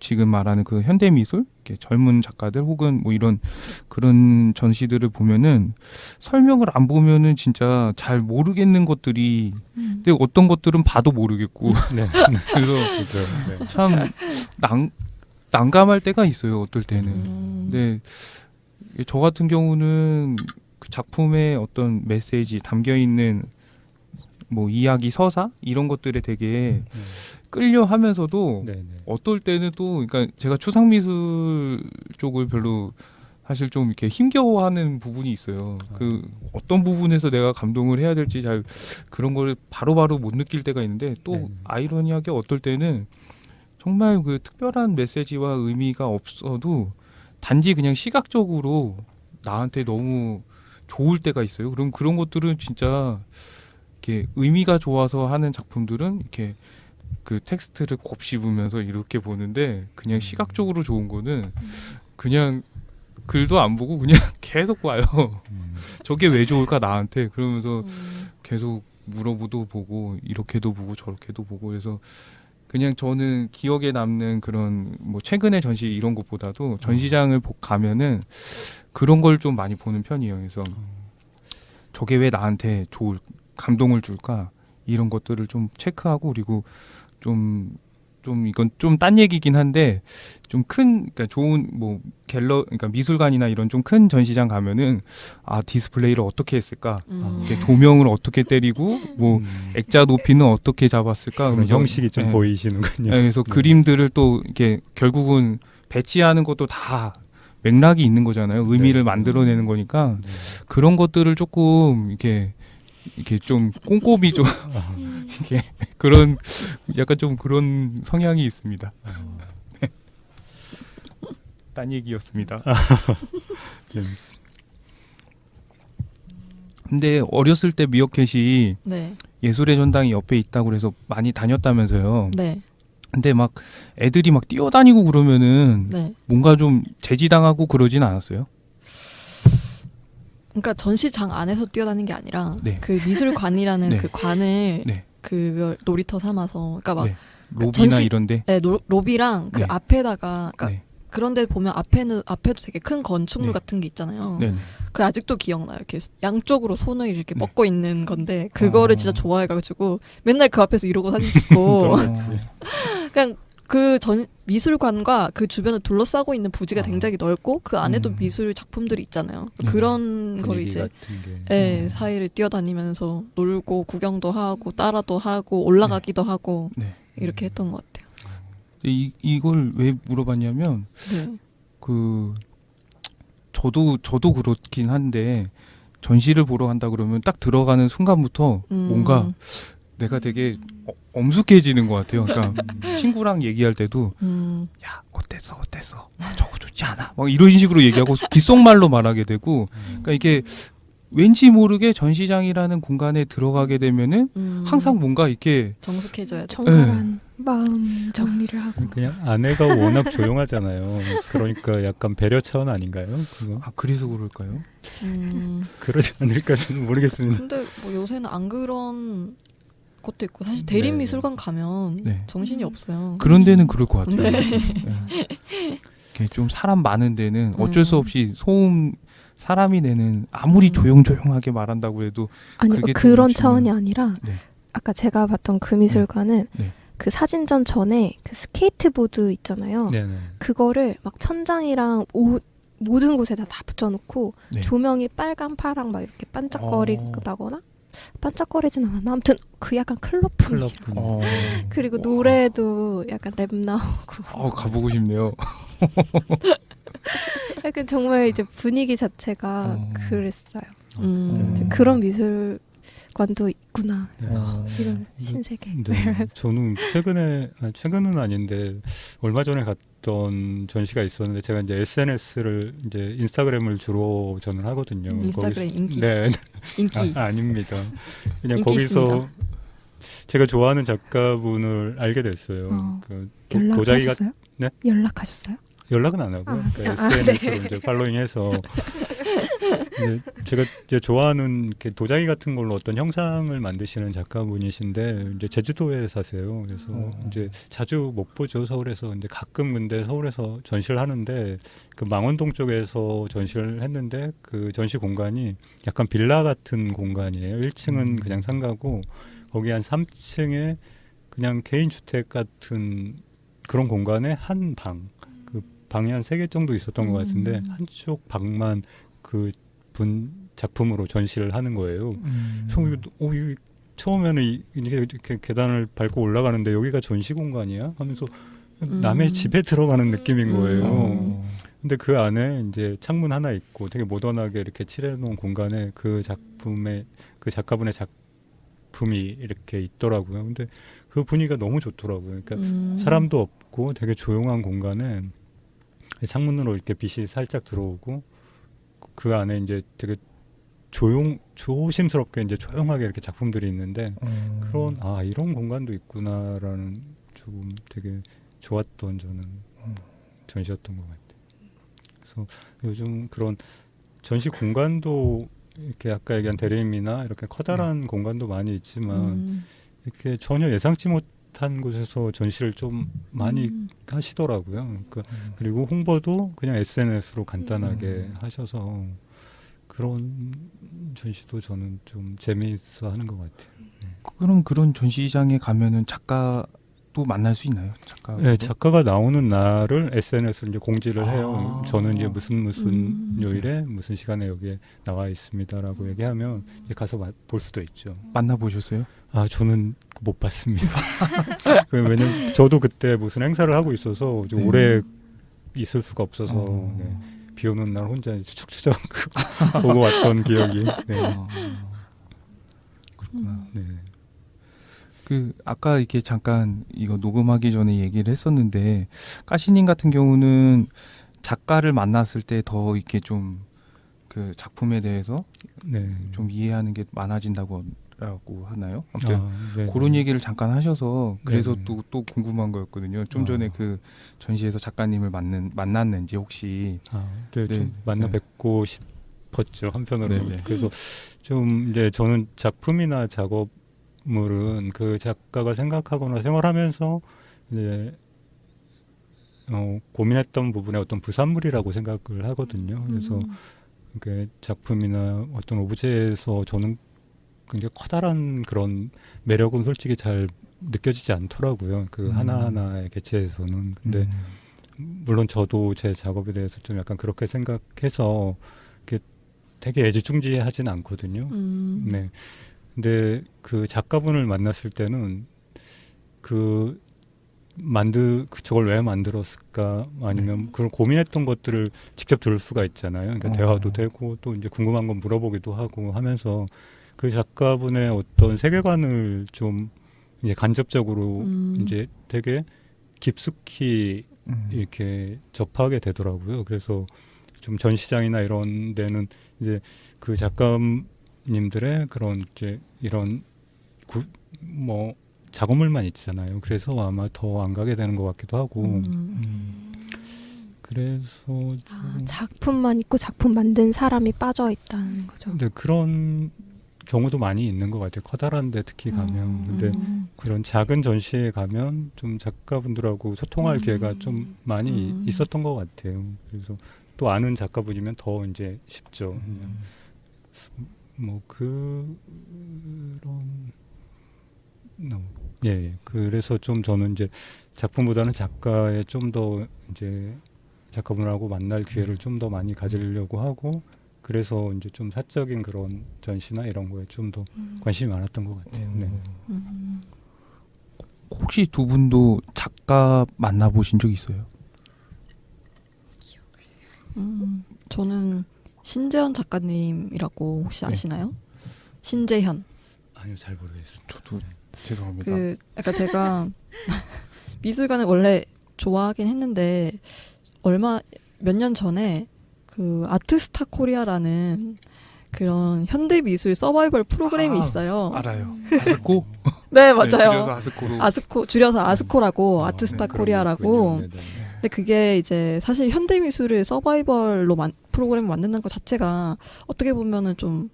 지금 말하는 그 현대 미술, 이렇게 젊은 작가들 혹은 뭐 이런 그런 전시들을 보면은 설명을 안 보면은 진짜 잘 모르겠는 것들이, 근데 어떤 것들은 봐도 모르겠고 네. 그래서 그죠. 네. 참 난감할 때가 있어요. 어떨 때는. 근데 저 같은 경우는 그 작품의 어떤 메시지 담겨 있는 뭐 이야기, 서사 이런 것들에 되게 끌려 하면서도 네, 네. 어떨 때는 또 그러니까 제가 추상 미술 쪽을 별로 사실 좀 이렇게 힘겨워하는 부분이 있어요. 그 어떤 부분에서 내가 감동을 해야 될지 잘 그런 걸 바로바로 못 느낄 때가 있는데 또 네. 아이러니하게 어떨 때는 정말 그 특별한 메시지와 의미가 없어도 단지 그냥 시각적으로 나한테 너무 좋을 때가 있어요. 그럼 그런 것들은 진짜 이렇게 의미가 좋아서 하는 작품들은 이렇게 그 텍스트를 곱씹으면서 이렇게 보는데 그냥 시각적으로 좋은 거는 그냥 글도 안 보고 그냥 계속 봐요. 저게 왜 좋을까 나한테 그러면서 계속 물어보도 보고 이렇게도 보고 저렇게도 보고 그래서 그냥 저는 기억에 남는 그런 뭐 최근의 전시 이런 것보다도 전시장을 가면은 그런 걸 좀 많이 보는 편이에요. 그래서 저게 왜 나한테 감동을 줄까 이런 것들을 좀 체크하고 그리고 좀 이건 좀 딴 얘기긴 한데 좀 그러니까 좋은 뭐 그러니까 미술관이나 이런 좀 큰 전시장 가면은 디스플레이를 어떻게 했을까, 이렇게 조명을 어떻게 때리고 뭐 액자 높이는 어떻게 잡았을까 그런 그런 형식이 좀 네. 보이시는군요. 네, 그래서 네. 그림들을 또 이렇게 결국은 배치하는 것도 다 맥락이 있는 거잖아요. 의미를 네. 만들어내는 거니까 네. 그런 것들을 조금 이렇게 좀 꼼꼼히 좀 이게 그런 약간 좀 그런 성향이 있습니다. 네. 딴 얘기였습니다. 재밌습니다. 근데 어렸을 때 미어캣이 네. 예술의 전당이 옆에 있다고 그래서 많이 다녔다면서요. 네. 근데 막 애들이 막 뛰어다니고 그러면은 네. 뭔가 좀 제지당하고 그러진 않았어요? 그러니까 전시장 안에서 뛰어다니는 게 아니라 네. 그 미술관이라는 네. 그 관을 네. 그걸 놀이터 삼아서 그러니까 막 네. 로비나 이런데. 네, 로비랑 그 네. 앞에다가 그러니까 네. 그런데 보면 앞에도 되게 큰 건축물 네. 같은 게 있잖아요. 네. 그 아직도 기억나요. 이렇게 양쪽으로 손을 이렇게 네. 뻗고 있는 건데 그거를 진짜 좋아해가지고 맨날 그 앞에서 이러고 사진 찍고 그냥 그 미술관과 그 주변을 둘러싸고 있는 부지가 굉장히 넓고 그 안에도 미술 작품들이 있잖아요. 그런 걸 분위기 이제 같은 게. 네, 사이를 뛰어다니면서 놀고 구경도 하고 따라도 하고 올라가기도 하고 네. 이렇게 했던 것 같아요. 이걸 왜 물어봤냐면 네. 그 저도 그렇긴 한데 전시를 보러 간다 그러면 딱 들어가는 순간부터 뭔가 내가 되게 엄숙해지는 것 같아요. 그러니까 친구랑 얘기할 때도 야 어땠어 저거 좋지 않아 막 이런 식으로 얘기하고 귓속말로 말하게 되고 그러니까 이게 왠지 모르게 전시장이라는 공간에 들어가게 되면은 항상 뭔가 이렇게 정숙해져야 돼. 정갈한 마음 정리를 하고. 그냥 아내가 워낙 조용하잖아요. 그러니까 약간 배려 차원 아닌가요? 그거? 그래서 그럴까요? 그러지 않을까는 모르겠습니다. 근데 뭐 요새는 안 그런 것도 있고 사실 대립미술관 가면 네. 정신이 없어요. 그런 데는 그럴 것 같아요. 네. 네. 이렇게 좀 사람 많은 데는 어쩔 수 없이 소음 사람이 내는 아무리 조용조용하게 말한다고 해도 아니 그게 그런 좀 차원이 아니라 네. 아까 제가 봤던 그 미술관은 네. 그 사진전 전에 그 스케이트보드 있잖아요. 네네. 그거를 막 천장이랑 모든 곳에다 다 붙여놓고 네. 조명이 빨강 파랑 막 이렇게 반짝거리다거나 반짝거리진 않았나 아무튼 그 약간 클럽 분위기 그리고 노래도 약간 랩 나오고 가보고 싶네요. 약간 정말 이제 분위기 자체가 그랬어요. 음. 그런 미술관도 있구나. 네. 이런 신세계. 네. 저는 최근은 아닌데 얼마 전에 갔던 전시가 있었는데 제가 이제 SNS를 이제 인스타그램을 주로 저는 하거든요. 인스타그램 인기. 네. 인기. 아닙니다. 그냥 인기 거기서 있습니다. 제가 좋아하는 작가분을 알게 됐어요. 그 연락하셨어요? 네? 연락하셨어요? 연락은 안 하고요. 그러니까 SNS로 이제 팔로잉해서 제가 이제 좋아하는 이렇게 도자기 같은 걸로 어떤 형상을 만드시는 작가분이신데 이제 제주도에 사세요. 그래서 이제 자주 못 보죠 서울에서. 이제 가끔 근데 서울에서 전시를 하는데 그 망원동 쪽에서 전시를 했는데 그 전시 공간이 약간 빌라 같은 공간이에요. 1층은 그냥 상가고 거기 한 3층에 그냥 개인 주택 같은 그런 공간에 한 방. 그 방이 한 3개 정도 있었던 것 같은데 한쪽 방만 그 분 작품으로 전시를 하는 거예요. 그래서 처음에는 이렇게 계단을 밟고 올라가는데 여기가 전시 공간이야? 하면서 남의 집에 들어가는 느낌인 거예요. 근데 그 안에 이제 창문 하나 있고 되게 모던하게 이렇게 칠해놓은 공간에 그 작품의 그 작가분의 작품이 이렇게 있더라고요. 근데 그 분위기가 너무 좋더라고요. 그러니까 사람도 없고 되게 조용한 공간에 창문으로 이렇게 빛이 살짝 들어오고 그 안에 이제 되게 조심스럽게 이제 조용하게 이렇게 작품들이 있는데 그런 이런 공간도 있구나라는 조금 되게 좋았던 저는 전시였던 것 같아요. 그래서 요즘 그런 전시 공간도 이렇게 아까 얘기한 대림이나 이렇게 커다란 공간도 많이 있지만 이렇게 전혀 예상치 못한 곳에서 전시를 좀 많이 하시더라고요. 그러니까 그리고 홍보도 그냥 SNS로 간단하게 하셔서 그런 전시도 저는 좀 재미있어 하는 것 같아요. 네. 그럼 그런 전시장에 가면은 작가도 만날 수 있나요? 네, 작가가 나오는 날을 SNS로 이제 공지를 해요. 저는 이제 무슨 요일에 무슨 시간에 여기에 나와 있습니다라고 얘기하면 이제 가서 볼 수도 있죠. 만나보셨어요? 저는 못 봤습니다. 왜냐면 저도 그때 무슨 행사를 하고 있어서 좀 오래 있을 수가 없어서 네. 비 오는 날 혼자 추적추적 보고 왔던 기억이. 네. 그렇구나. 네. 그 아까 이렇게 잠깐 이거 녹음하기 전에 얘기를 했었는데 까시님 같은 경우는 작가를 만났을 때 더 이렇게 좀 그 작품에 대해서 네. 좀 이해하는 게 많아진다고 하나요? 아무튼 네. 그런 얘기를 잠깐 하셔서 그래서 네. 또 궁금한 거였거든요. 좀 전에 그 전시에서 작가님을 만났는지 혹시 네, 좀 만나 뵙고 싶었죠 한편으로. 네네. 그래서 좀 이제 저는 작품이나 작업물은 그 작가가 생각하거나 생활하면서 이제 고민했던 부분의 어떤 부산물이라고 생각을 하거든요. 그래서 그 작품이나 어떤 오브제에서 저는 굉장히 커다란 그런 매력은 솔직히 잘 느껴지지 않더라고요. 그 하나하나의 개체에서는. 근데 물론 저도 제 작업에 대해서 좀 약간 그렇게 생각해서 되게 애지중지하진 않거든요. 네. 근데 그 작가분을 만났을 때는 저걸 왜 만들었을까 아니면 그걸 고민했던 것들을 직접 들을 수가 있잖아요. 그러니까 대화도 되고 또 이제 궁금한 건 물어보기도 하고 하면서 그 작가분의 어떤 세계관을 좀 이제 간접적으로 이제 되게 깊숙이 이렇게 접하게 되더라고요. 그래서 좀 전시장이나 이런 데는 이제 그 작가님들의 그런 이제 이런 작업물만 있잖아요. 그래서 아마 더 안 가게 되는 것 같기도 하고. 그래서 작품만 있고 작품 만든 사람이 빠져 있다는 거죠. 근데 그런 경우도 많이 있는 것 같아요. 커다란 데 특히 가면. 근데 그런 작은 전시에 가면 좀 작가분들하고 소통할 기회가 좀 많이 있었던 것 같아요. 그래서 또 아는 작가분이면 더 이제 쉽죠. 그래서 좀 저는 이제 작품보다는 작가의 좀 더 이제 작가분하고 만날 기회를 좀 더 많이 가지려고 하고 그래서 이제 좀 사적인 그런 전시나 이런 거에 좀 더 관심이 많았던 것 같아요. 네. 혹시 두 분도 작가 만나보신 적 있어요? 저는 신재현 작가님이라고 혹시 아시나요? 신재현. 아니요, 잘 모르겠습니다. 저도 죄송합니다. 약간 제가 미술관을 원래 좋아하긴 했는데 몇 년 전에 그 아트스타 코리아라는 그런 현대 미술 서바이벌 프로그램이 있어요. 알아요. 아스코? 네, 맞아요. 줄여서 아스코로. 줄여서 아스코라고 아트스타 네, 코리아라고. 네. 근데 그게 이제 사실 현대 미술을 서바이벌로 프로그램을 만드는 것 자체가 어떻게 보면은 좀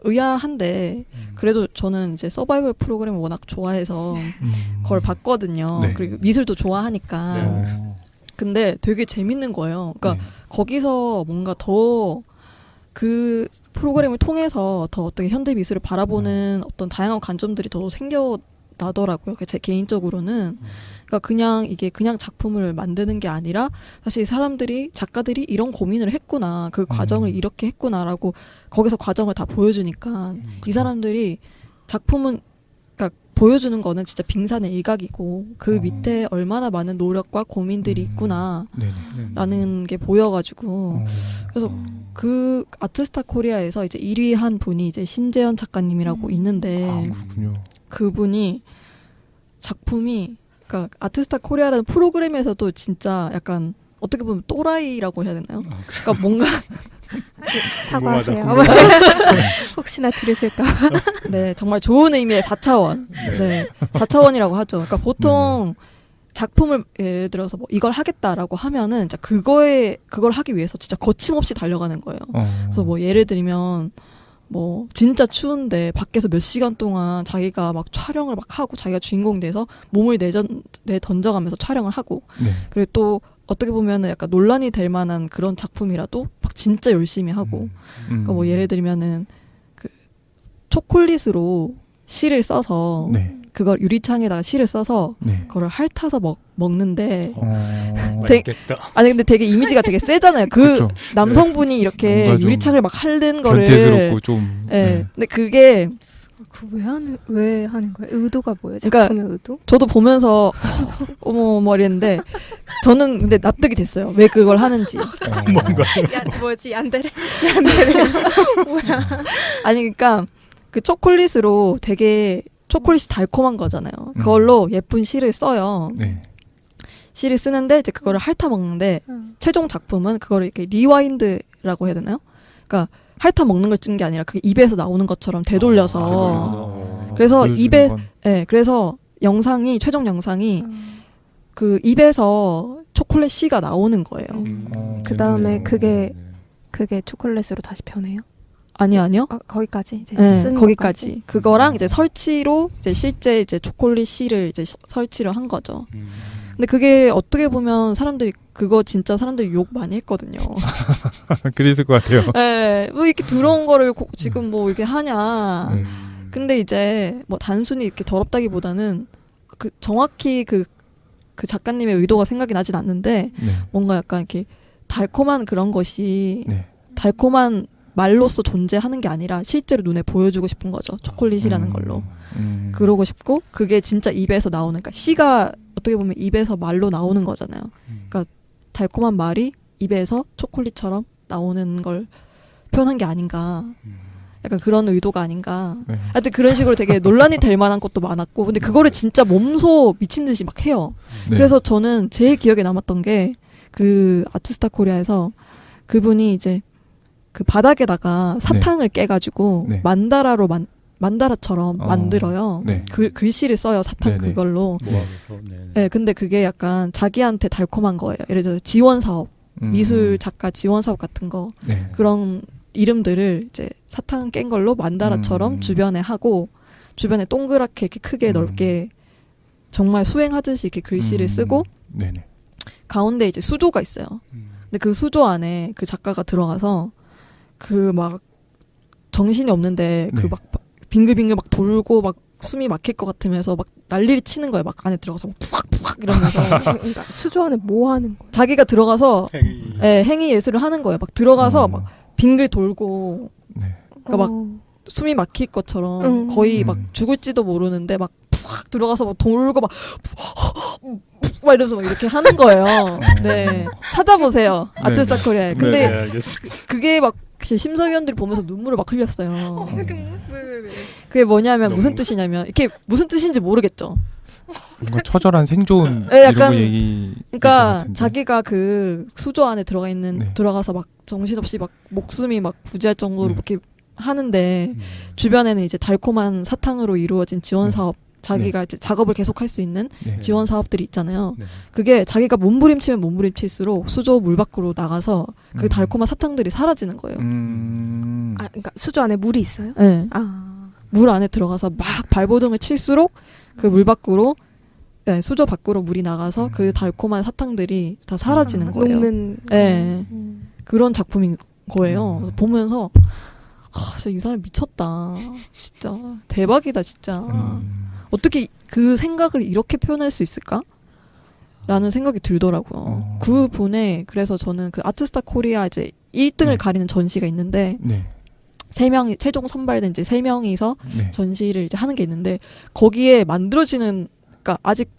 의아한데 그래도 저는 이제 서바이벌 프로그램을 워낙 좋아해서 그걸 봤거든요. 네. 그리고 미술도 좋아하니까. 네. 근데 되게 재밌는 거예요. 그러니까 거기서 뭔가 더 그 프로그램을 통해서 더 어떻게 현대 미술을 바라보는 어떤 다양한 관점들이 더 생겨나더라고요. 제 개인적으로는. 그러니까 그냥 이게 그냥 작품을 만드는 게 아니라 사실 작가들이 이런 고민을 했구나. 그 과정을 이렇게 했구나라고 거기서 과정을 다 보여주니까 이 사람들이 작품은 그러니까 보여주는 거는 진짜 빙산의 일각이고 그 밑에 얼마나 많은 노력과 고민들이 있구나라는 게 보여가지고 그래서 그 아트스타 코리아에서 이제 1위 한 분이 이제 신재현 작가님이라고 있는데 그렇군요. 그분이 작품이 그러니까 아트스타 코리아라는 프로그램에서도 진짜 약간 어떻게 보면 또라이라고 해야 되나요? 그러니까 뭔가 사과하세요. 혹시나 들으실까? 네, 정말 좋은 의미의 4차원. 네. 4차원이라고 하죠. 그러니까 보통 작품을 예를 들어서 뭐 이걸 하겠다라고 하면은 진짜 그걸 하기 위해서 진짜 거침없이 달려가는 거예요. 그래서 뭐 예를 들면 뭐 진짜 추운데 밖에서 몇 시간 동안 자기가 막 촬영을 막 하고 자기가 주인공 돼서 몸을 내던져가면서 촬영을 하고 그리고 또 어떻게 보면은 약간 논란이 될 만한 그런 작품이라도 막 진짜 열심히 하고 그러니까 뭐 예를 들면은 그 초콜릿으로 실을 써서 그걸 유리창에다가 실을 써서 그거를 핥아서 먹는데 맛있겠다. 아니 근데 되게 이미지가 되게 세잖아요. 그 그렇죠. 남성분이 이렇게 유리창을 막 핥는 거를 변태스럽고 좀. 근데 그게 왜 하는 거예요? 의도가 뭐예요? 그러니까 작품의 의도? 저도 보면서 어머 이랬는데 저는 근데 납득이 됐어요. 왜 그걸 하는지. 뭔가 얀데레 뭐야? 아니 그러니까 그 초콜릿으로 되게 초콜릿이 달콤한 거잖아요. 그걸로 예쁜 시를 써요. 시를 쓰는데 이제 그거를 핥아 먹는데 최종 작품은 그거를 이렇게 리와인드라고 해야 되나요? 그러니까 핥아 먹는 걸 찍은 게 아니라 그 입에서 나오는 것처럼 되돌려서 그래서 입에 그래서 최종 영상이 그 입에서 초콜릿 씨가 나오는 거예요. 그 다음에 그게 초콜릿으로 다시 변해요? 아니요. 거기까지 이제 네, 거기까지. 그거랑 이제 설치로 이제 실제 이제 초콜릿 씨를 이제 설치를 한 거죠. 근데 그게 어떻게 보면 그거 진짜 사람들이 욕 많이 했거든요. 그랬을 것 같아요. 네, 뭐 이렇게 더러운 거를 지금 뭐 이렇게 하냐. 근데 이제 뭐 단순히 이렇게 더럽다기보다는 그 정확히 그 작가님의 의도가 생각이 나진 않는데 뭔가 약간 이렇게 달콤한 그런 것이 달콤한 말로써 존재하는 게 아니라 실제로 눈에 보여주고 싶은 거죠. 초콜릿이라는 걸로. 그러고 싶고 그게 진짜 입에서 나오는 그러니까 씨가 어떻게 보면 입에서 말로 나오는 거잖아요. 그러니까 달콤한 말이 입에서 초콜릿처럼 나오는 걸 표현한 게 아닌가. 약간 그런 의도가 아닌가. 하여튼 그런 식으로 되게 논란이 될 만한 것도 많았고 근데 그거를 진짜 몸소 미친 듯이 막 해요. 그래서 저는 제일 기억에 남았던 게 그 아트스타 코리아에서 그분이 이제 그 바닥에다가 사탕을 깨가지고 만다라처럼 만들어요. 글씨를 써요. 사탕 그걸로. 네, 근데 그게 약간 자기한테 달콤한 거예요. 예를 들어서 지원 사업, 미술 작가 지원 사업 같은 거 그런 이름들을 이제 사탕 깬 걸로 만다라처럼 주변에 하고 주변에 동그랗게 이렇게 크게 넓게 정말 수행하듯이 이렇게 글씨를 쓰고 가운데 이제 수조가 있어요. 근데 그 수조 안에 그 작가가 들어가서 그 막 정신이 없는데 그 막 빙글빙글 막 돌고 막 숨이 막힐 것 같으면서 막 난리를 치는 거예요. 막 안에 들어가서 막 푸악푸악 이러면서 그러니까 수조 안에 뭐 하는 거예요? 자기가 들어가서 행위 예술을 하는 거예요. 막 들어가서 막 빙글 돌고 그러니까 막 숨이 막힐 것처럼 거의 막 죽을지도 모르는데 막 푸악 들어가서 막 돌고 막 이러면서 막 이렇게 하는 거예요. 네, 찾아보세요. 아트스타 코리아에. 근데 그게 막 심사위원들이 보면서 눈물을 막 흘렸어요. 그게 뭐냐면 무슨 뜻이냐면 이게 무슨 뜻인지 모르겠죠. 뭔가 처절한 생존 약간, 이러고 얘기. 그러니까 자기가 그 수조 안에 들어가서 막 정신없이 막 목숨이 막 부재할 정도로 이렇게 하는데 주변에는 이제 달콤한 사탕으로 이루어진 지원 사업 자기가 이제 작업을 계속할 수 있는 네. 지원 사업들이 있잖아요. 네. 그게 자기가 몸부림치면 몸부림칠수록 수조 물 밖으로 나가서 그 달콤한 사탕들이 사라지는 거예요. 아, 그러니까 수조 안에 물이 있어요? 네. 아, 물 안에 들어가서 막 발버둥을 칠수록 그 물 밖으로 네, 수조 밖으로 물이 나가서 그 달콤한 사탕들이 다 사라지는 거예요. 녹는. 네. 그런 작품인 거예요. 그래서 보면서 진짜 이 사람 미쳤다. 진짜 대박이다 진짜. 어떻게 그 생각을 이렇게 표현할 수 있을까? 라는 생각이 들더라고요. 그 분의 그래서 저는 그 아트스타 코리아 이제 1등을 네. 가리는 전시가 있는데 네. 3명이 최종 선발된 이제 3명이서 네. 전시를 이제 하는 게 있는데 거기에 만들어지는 그러니까 아직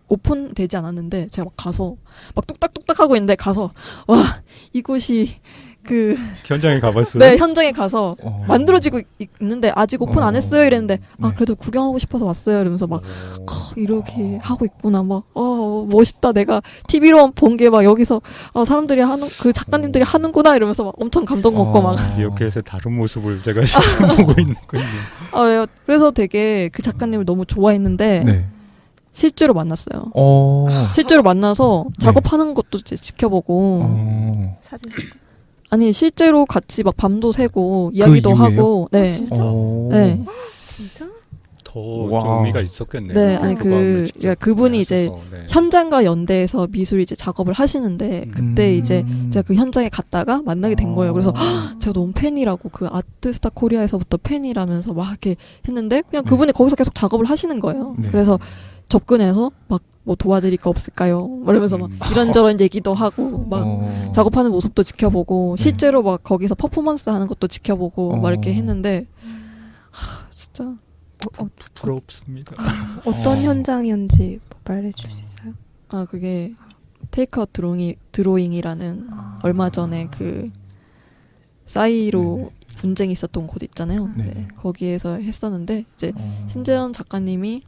오픈되지 않았는데 제가 막 가서 막 뚝딱뚝딱 하고 있는데 가서 와 이곳이 그 현장에 가봤어요? 네, 현장에 가서 만들어지고 있는데 아직 오픈 안 했어요 이랬는데 아 네. 그래도 구경하고 싶어서 왔어요 이러면서 막 이렇게 하고 있구나 막 멋있다 내가 TV로만 본 게 막 여기서 사람들이 하는 그 작가님들이 하는구나 이러면서 막 엄청 감동 먹고 막 미어캣의 다른 모습을 제가 지금 보고 있는군요. 네, 그래서 되게 그 작가님을 너무 좋아했는데 네. 실제로 만났어요. 실제로 만나서 네. 작업하는 것도 이제 지켜보고 사진. 아니 실제로 같이 막 밤도 새고 이야기도 이후에요? 하고 네. 진짜? 네. 진짜? 더 와. 좀 의미가 있었겠네요. 네, 아니 마음을 직접 그러니까 그분이 이제 하셔서, 네. 현장과 연대해서 미술 이제 작업을 하시는데 그때 이제 제가 그 현장에 갔다가 만나게 된 거예요. 그래서 제가 너무 팬이라고 그 아트스타 코리아에서부터 팬이라면서 막 이렇게 했는데 그냥 그분이 거기서 계속 작업을 하시는 거예요. 네. 그래서 접근해서 막 뭐 도와드릴 거 없을까요? 막 이러면서 막 이런저런 얘기도 하고 막 작업하는 모습도 지켜보고 실제로 막 거기서 퍼포먼스 하는 것도 지켜보고 막 이렇게 했는데 진짜 부럽습니다. 어떤 현장이었는지 말해줄 수 있어요? 그게 테이크아웃 드로잉이라는 얼마 전에 그 싸이로 분쟁이 있었던 곳 있잖아요. 네. 네, 거기에서 했었는데 이제 신재현 작가님이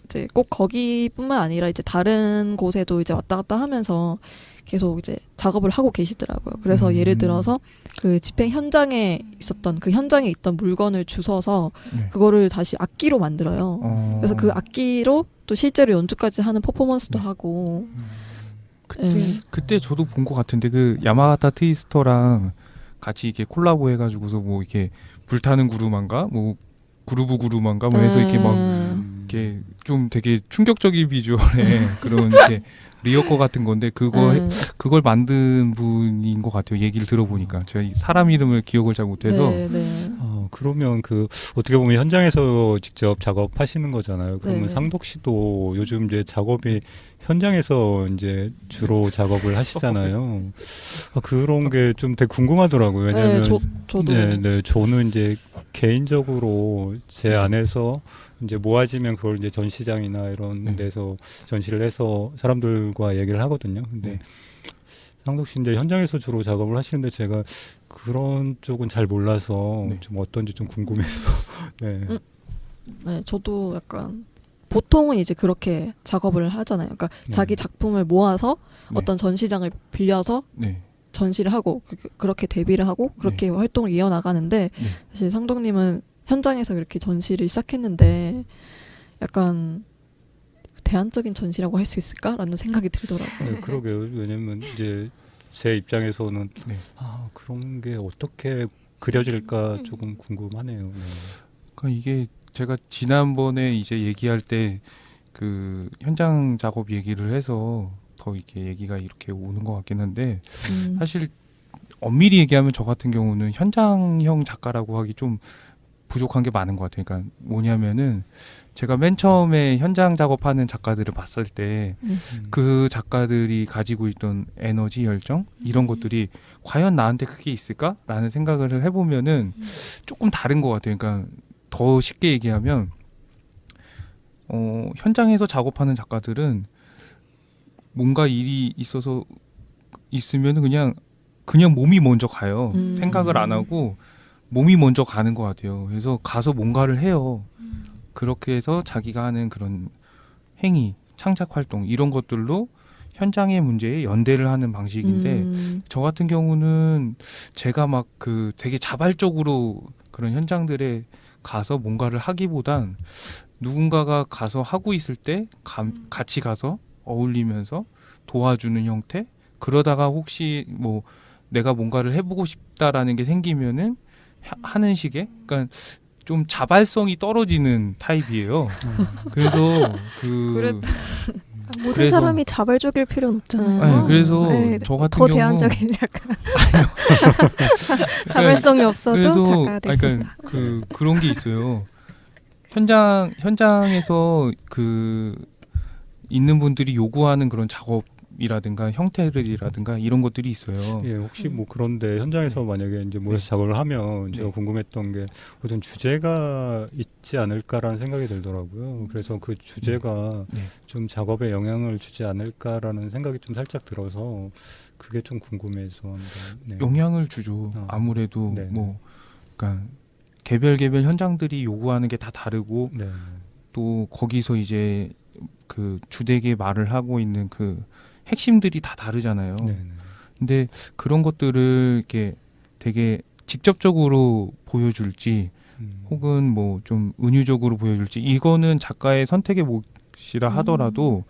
이제 꼭 거기뿐만 아니라 이제 다른 곳에도 이제 왔다 갔다 하면서 계속 이제 작업을 하고 계시더라고요. 그래서 예를 들어서 그 집행 현장에 있었던 그 현장에 있던 물건을 주워서 네. 그거를 다시 악기로 만들어요. 그래서 그 악기로 또 실제로 연주까지 하는 퍼포먼스도 하고 그때 저도 본 것 같은데 그 야마가타 트위스터랑 같이 이렇게 콜라보 해가지고서 뭐 이렇게 불타는 구루마인가 뭐 구루부 구루마인가 뭐 해서 이렇게 막 이렇게 좀 되게 충격적인 비주얼의 그런 이렇게 리어커 같은 건데 그걸 만든 분인 것 같아요. 얘기를 들어보니까 제가 이 사람 이름을 기억을 잘 못해서 그러면 그 어떻게 보면 현장에서 직접 작업하시는 거잖아요. 그러면 네네. 상덕 씨도 요즘 이제 작업이 현장에서 이제 주로 작업을 하시잖아요. 그런 게 좀 되게 궁금하더라고요. 왜냐하면 저도 네, 저는 이제 개인적으로 제 안에서 이제 모아지면 그걸 이제 전시장이나 이런 데서 전시를 해서 사람들과 얘기를 하거든요. 근데 상덕 씨 이제 현장에서 주로 작업을 하시는데 제가 그런 쪽은 잘 몰라서 좀 어떤지 좀 궁금해서. 네. 네, 저도 약간 보통은 이제 그렇게 작업을 하잖아요. 그러니까 자기 작품을 모아서 어떤 전시장을 빌려서 전시를 하고 그렇게 데뷔를 하고 그렇게 활동을 이어나가는데 사실 상덕님은 현장에서 그렇게 전시를 시작했는데 약간 대안적인 전시라고 할 수 있을까라는 생각이 들더라고요. 네, 그러게요. 왜냐면 이제 제 입장에서는 그런 게 어떻게 그려질까 조금 궁금하네요. 네. 그러니까 이게 제가 지난번에 이제 얘기할 때 그 현장 작업 얘기를 해서 더 이렇게 얘기가 이렇게 오는 것 같긴 한데 사실 엄밀히 얘기하면 저 같은 경우는 현장형 작가라고 하기 좀 부족한 게 많은 것 같아요. 그러니까 뭐냐면은 제가 맨 처음에 현장 작업하는 작가들을 봤을 때 그 작가들이 가지고 있던 에너지, 열정 이런 것들이 과연 나한테 그게 있을까라는 생각을 해보면은 조금 다른 것 같아요. 그러니까 더 쉽게 얘기하면 현장에서 작업하는 작가들은 뭔가 일이 있어서 있으면 그냥 몸이 먼저 가요. 생각을 안 하고 몸이 먼저 가는 것 같아요. 그래서 가서 뭔가를 해요. 그렇게 해서 자기가 하는 그런 행위, 창작 활동 이런 것들로 현장의 문제에 연대를 하는 방식인데 저 같은 경우는 제가 막 그 되게 자발적으로 그런 현장들에 가서 뭔가를 하기보단 누군가가 가서 하고 있을 때 같이 가서 어울리면서 도와주는 형태. 그러다가 혹시 뭐 내가 뭔가를 해보고 싶다라는 게 생기면은 하는 식의, 그러니까 좀 자발성이 떨어지는 타입이에요. 그래서 그랬- 모든 그래서- 사람이 자발적일 필요는 없잖아요. 네, 그래서 네, 저 같은 더 경우 대안적인 약간 자발성이 없어도 그래서 작가가 될 수 그러니까 있다. 그런 게 있어요. 현장에서 있는 분들이 요구하는 그런 작업이라든가 형태들이라든가 이런 것들이 있어요. 예, 혹시 뭐 그런데 현장에서 만약에 이제 모여서 작업을 하면 제가 네. 궁금했던 게 어떤 주제가 있지 않을까라는 생각이 들더라고요. 그래서 그 주제가 네. 좀 작업에 영향을 주지 않을까라는 생각이 좀 살짝 들어서 그게 좀 궁금해서 한번, 네. 영향을 주죠. 아무래도 네. 뭐 그러니까 개별 현장들이 요구하는 게 다 다르고 네. 또 거기서 이제 그 주되게 말을 하고 있는 그 핵심들이 다 다르잖아요. 네. 근데 그런 것들을 이렇게 되게 직접적으로 보여줄지 혹은 뭐 좀 은유적으로 보여줄지 이거는 작가의 선택의 몫이라 하더라도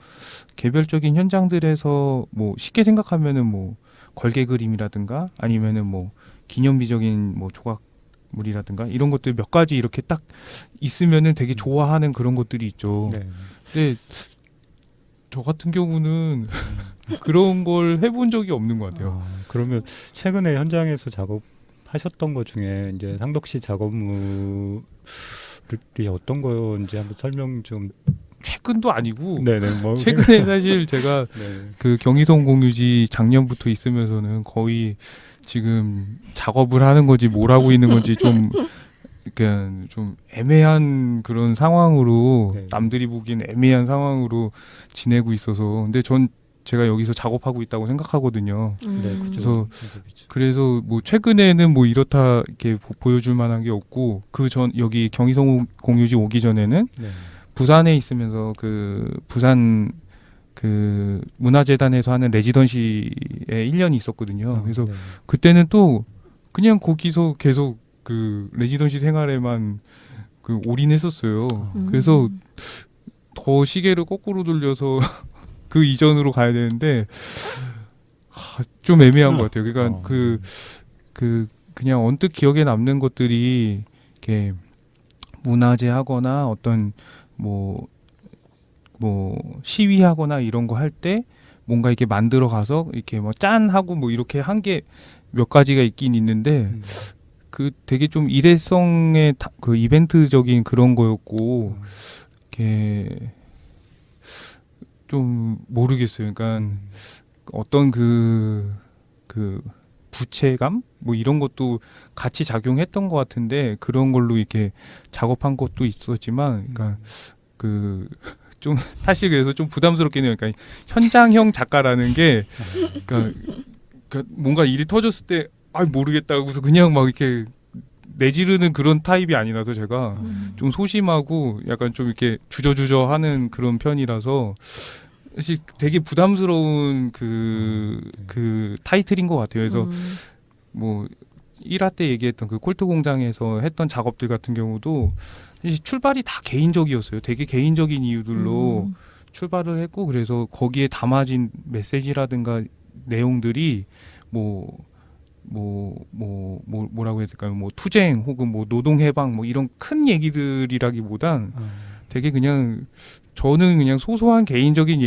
개별적인 현장들에서 뭐 쉽게 생각하면은 뭐 걸개 그림이라든가 아니면은 뭐 기념비적인 뭐 조각물이라든가 이런 것들 몇 가지 이렇게 딱 있으면은 되게 좋아하는 그런 것들이 있죠. 네. 근데 저 같은 경우는 그런 걸 해본 적이 없는 것 같아요. 그러면 최근에 현장에서 작업하셨던 것 중에 이제 상덕 씨 작업물이 어떤 거였는지 한번 설명 좀. 최근도 아니고 네네. 뭐 최근에 사실 제가 네. 그 경희성 공유지 작년부터 있으면서는 거의 지금 작업을 하는 건지 뭘 하고 있는 건지 좀 그러니까 좀 애매한 그런 상황으로 네. 남들이 보기엔 애매한 상황으로 지내고 있어서 근데 제가 여기서 작업하고 있다고 생각하거든요. 네, 그래서 그렇죠. 그래서 뭐 최근에는 뭐 이렇다 이렇게 보여줄 만한 게 없고 그 전 여기 경희성 공유지 오기 전에는 네. 부산에 있으면서 그 부산 그 문화재단에서 하는 레지던시에 1년이 있었거든요. 그래서 네. 그때는 또 그냥 거기서 계속 그 레지던시 생활에만 그 올인했었어요. 그래서 더 시계를 거꾸로 돌려서 그 이전으로 가야 되는데 좀 애매한 것 같아요. 그러니까 그냥 언뜻 기억에 남는 것들이 이렇게 문화재 하거나 어떤 뭐 시위하거나 이런 거 할 때 뭔가 이렇게 만들어 가서 이렇게 뭐 짠 하고 뭐 이렇게 한 게 몇 가지가 있긴 있는데 그 되게 좀 일회성의 그 이벤트적인 그런 거였고 이렇게 좀 모르겠어요. 그러니까 어떤 그 부채감 뭐 이런 것도 같이 작용했던 것 같은데 그런 걸로 이렇게 작업한 것도 있었지만 그러니까 그 좀 사실 그래서 좀 부담스럽긴 해요. 그러니까 현장형 작가라는 게 그러니까 뭔가 일이 터졌을 때 모르겠다 하고서 그냥 막 이렇게 내지르는 그런 타입이 아니라서 제가 좀 소심하고 약간 좀 이렇게 주저주저 하는 그런 편이라서 사실 되게 부담스러운 그 타이틀인 것 같아요. 그래서 뭐 1화 때 얘기했던 그 콜트 공장에서 했던 작업들 같은 경우도 사실 출발이 다 개인적이었어요. 되게 개인적인 이유들로 출발을 했고 그래서 거기에 담아진 메시지라든가 내용들이 뭐라고 해야 될까요? 뭐 투쟁 혹은 뭐 노동 해방 뭐 이런 큰 얘기들이라기보단 되게 그냥 저는 그냥 소소한 개인적인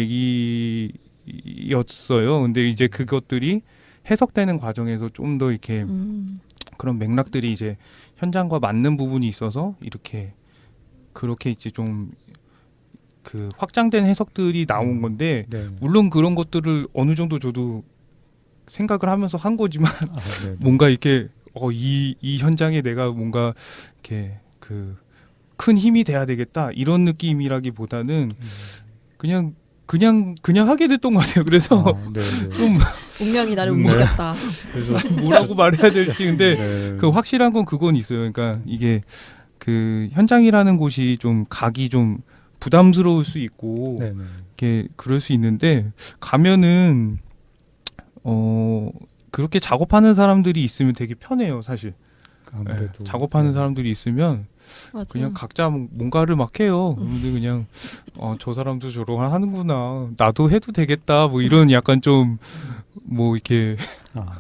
얘기였어요. 근데 이제 그것들이 해석되는 과정에서 좀 더 이렇게 그런 맥락들이 이제 현장과 맞는 부분이 있어서 이렇게 그렇게 이제 좀 그 확장된 해석들이 나온 건데 네. 물론 그런 것들을 어느 정도 저도 생각을 하면서 한 거지만 네. 뭔가 이렇게 이 현장에 내가 뭔가 이렇게 그 큰 힘이 돼야 되겠다 이런 느낌이라기보다는 그냥 하게 됐던 것 같아요. 그래서 좀 운명이 나를 네. 움직였다. 그래서 뭐라고 말해야 될지 근데 네. 그 확실한 건 그건 있어요. 그러니까 이게 그 현장이라는 곳이 좀 가기 좀 부담스러울 수 있고 네, 네. 이렇게 그럴 수 있는데 가면은 그렇게 작업하는 사람들이 있으면 되게 편해요, 사실. 아무래도 작업하는 네. 사람들이 있으면 맞아요. 그냥 각자 뭔가를 막 해요. 근데 그냥 저 사람도 저러고 하는구나. 나도 해도 되겠다. 뭐 이런 약간 좀 뭐 이렇게